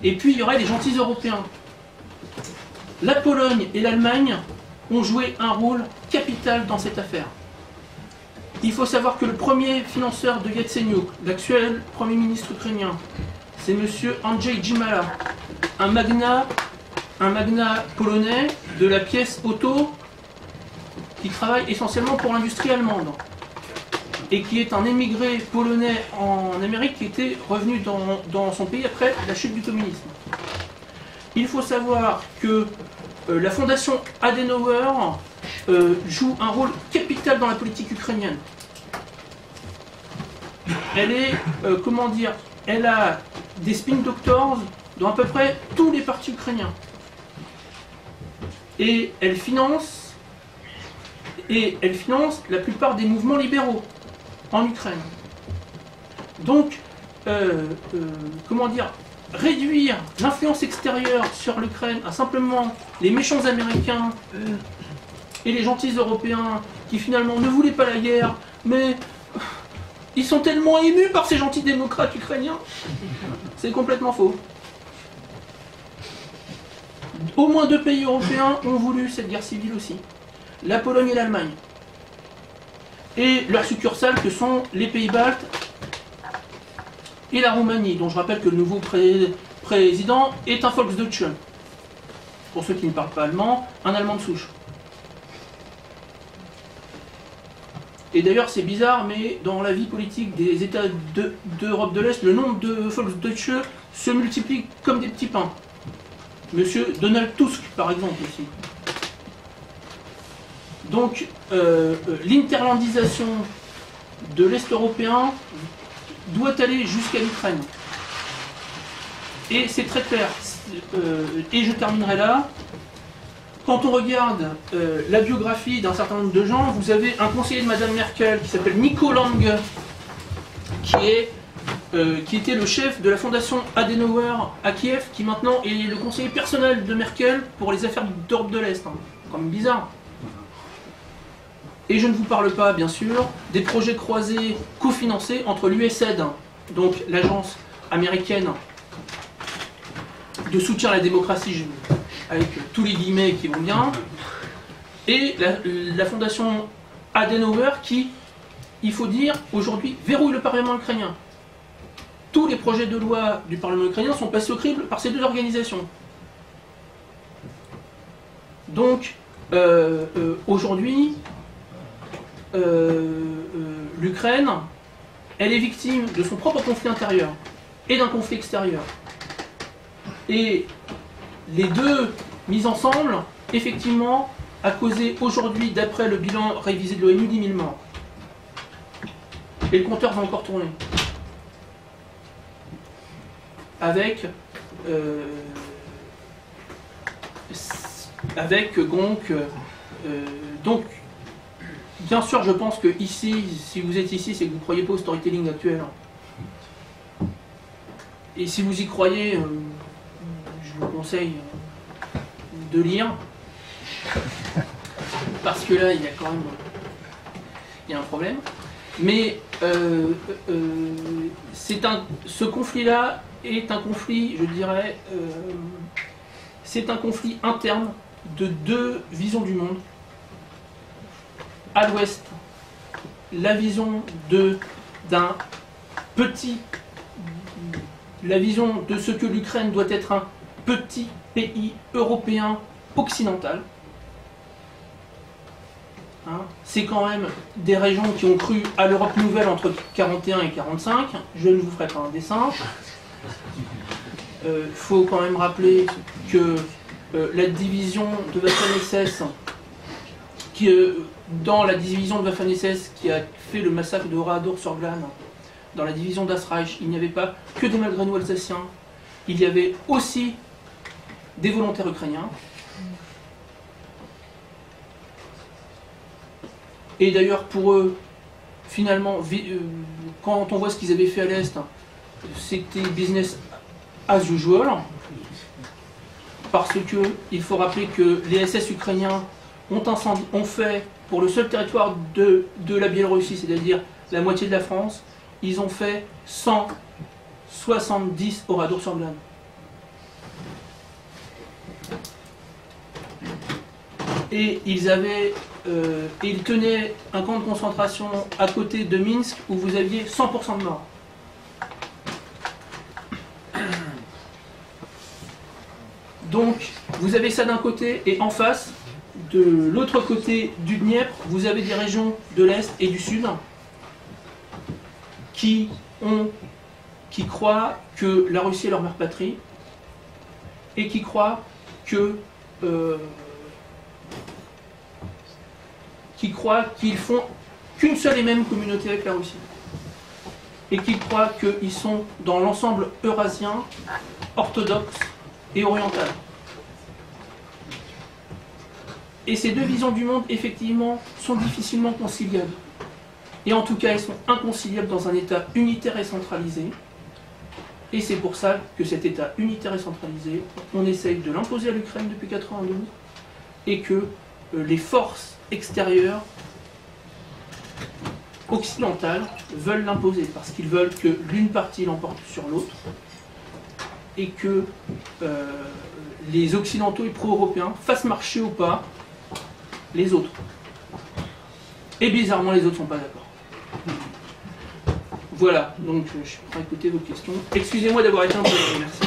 et puis il y aurait les gentils européens. La Pologne et l'Allemagne ont joué un rôle capital dans cette affaire. Il faut savoir que le premier financeur de Yatsenyuk, l'actuel Premier ministre ukrainien, c'est M. Andrzej Jimala, un magnat polonais de la pièce auto qui travaille essentiellement pour l'industrie allemande et qui est un émigré polonais en Amérique qui était revenu dans son pays après la chute du communisme. Il faut savoir que la fondation Adenauer joue un rôle capital dans la politique ukrainienne. Elle est, comment dire, elle a des spin doctors dans à peu près tous les partis ukrainiens. Et elle finance la plupart des mouvements libéraux en Ukraine. Donc, comment dire, réduire l'influence extérieure sur l'Ukraine à simplement les méchants américains et les gentils européens qui finalement ne voulaient pas la guerre, mais ils sont tellement émus par ces gentils démocrates ukrainiens. C'est complètement faux. Au moins 2 pays européens ont voulu cette guerre civile aussi. La Pologne et l'Allemagne. Et leurs succursales que sont les pays baltes et la Roumanie, dont je rappelle que le nouveau président est un Volksdeutsche. Pour ceux qui ne parlent pas allemand, un Allemand de souche. Et d'ailleurs, c'est bizarre, mais dans la vie politique des États d'Europe de l'Est, le nombre de Volksdeutsche se multiplie comme des petits pains. Monsieur Donald Tusk, par exemple, aussi. Donc, l'interlandisation de l'Est européen doit aller jusqu'à l'Ukraine. Et c'est très clair. Et je terminerai là. Quand on regarde la biographie d'un certain nombre de gens, vous avez un conseiller de Madame Merkel qui s'appelle Nico Lange, qui était le chef de la fondation Adenauer à Kiev, qui maintenant est le conseiller personnel de Merkel pour les affaires d'Europe de l'Est. Hein. Quand même bizarre. Et je ne vous parle pas, bien sûr, des projets croisés cofinancés entre l'USAID, donc l'agence américaine de soutien à la démocratie, avec tous les guillemets qui vont bien, et la fondation Adenauer qui, il faut dire, aujourd'hui verrouille le Parlement ukrainien. Tous les projets de loi du Parlement ukrainien sont passés au crible par ces deux organisations. Donc, aujourd'hui, l'Ukraine, elle est victime de son propre conflit intérieur et d'un conflit extérieur. Et les deux mises ensemble, effectivement, a causé aujourd'hui, d'après le bilan révisé de l'ONU, 10 000 morts. Et le compteur va encore tourner. Avec donc, bien sûr, je pense que ici, si vous êtes ici, c'est que vous ne croyez pas au storytelling actuel. Et si vous y croyez, je vous conseille de lire. Parce que là, il y a quand même un problème. Mais ce conflit-là est un conflit, je dirais, c'est un conflit interne de deux visions du monde. À l'ouest, la vision d'un petit, la vision de ce que l'Ukraine doit être un petit pays européen occidental. Hein, c'est quand même des régions qui ont cru à l'Europe nouvelle entre 1941 et 1945. Je ne vous ferai pas un dessin. Il faut quand même rappeler que la division de Waffen-SS, dans la division de Waffen-SS qui a fait le massacre de Oradour-sur-Glane, dans la division d'Asreich, il n'y avait pas que des Malgré-nous alsaciens, il y avait aussi des volontaires ukrainiens. Et d'ailleurs, pour eux, finalement, quand on voit ce qu'ils avaient fait à l'Est, c'était business as usual. Parce que il faut rappeler que les SS ukrainiens ont fait, pour le seul territoire de la Biélorussie, c'est-à-dire la moitié de la France, ils ont fait 170 Oradour-sur-Glane. Et ils tenaient un camp de concentration à côté de Minsk où vous aviez 100% de morts. Donc, vous avez ça d'un côté, et en face, de l'autre côté du Dniepr, vous avez des régions de l'Est et du Sud qui croient que la Russie est leur mère patrie, et qui croient qu'ils font qu'une seule et même communauté avec la Russie. Et qu'ils croient qu'ils sont dans l'ensemble eurasien, orthodoxe et oriental. Et ces deux visions du monde, effectivement, sont difficilement conciliables. Et en tout cas, elles sont inconciliables dans un État unitaire et centralisé. Et c'est pour ça que cet État unitaire et centralisé, on essaye de l'imposer à l'Ukraine depuis 1992, et que les forces extérieures occidentales veulent l'imposer, parce qu'ils veulent que l'une partie l'emporte sur l'autre, et que les Occidentaux et pro-européens fassent marcher au pas les autres. Et bizarrement, les autres ne sont pas d'accord. Voilà, donc je suis prêt à écouter vos questions. Excusez-moi d'avoir été un peu long, merci.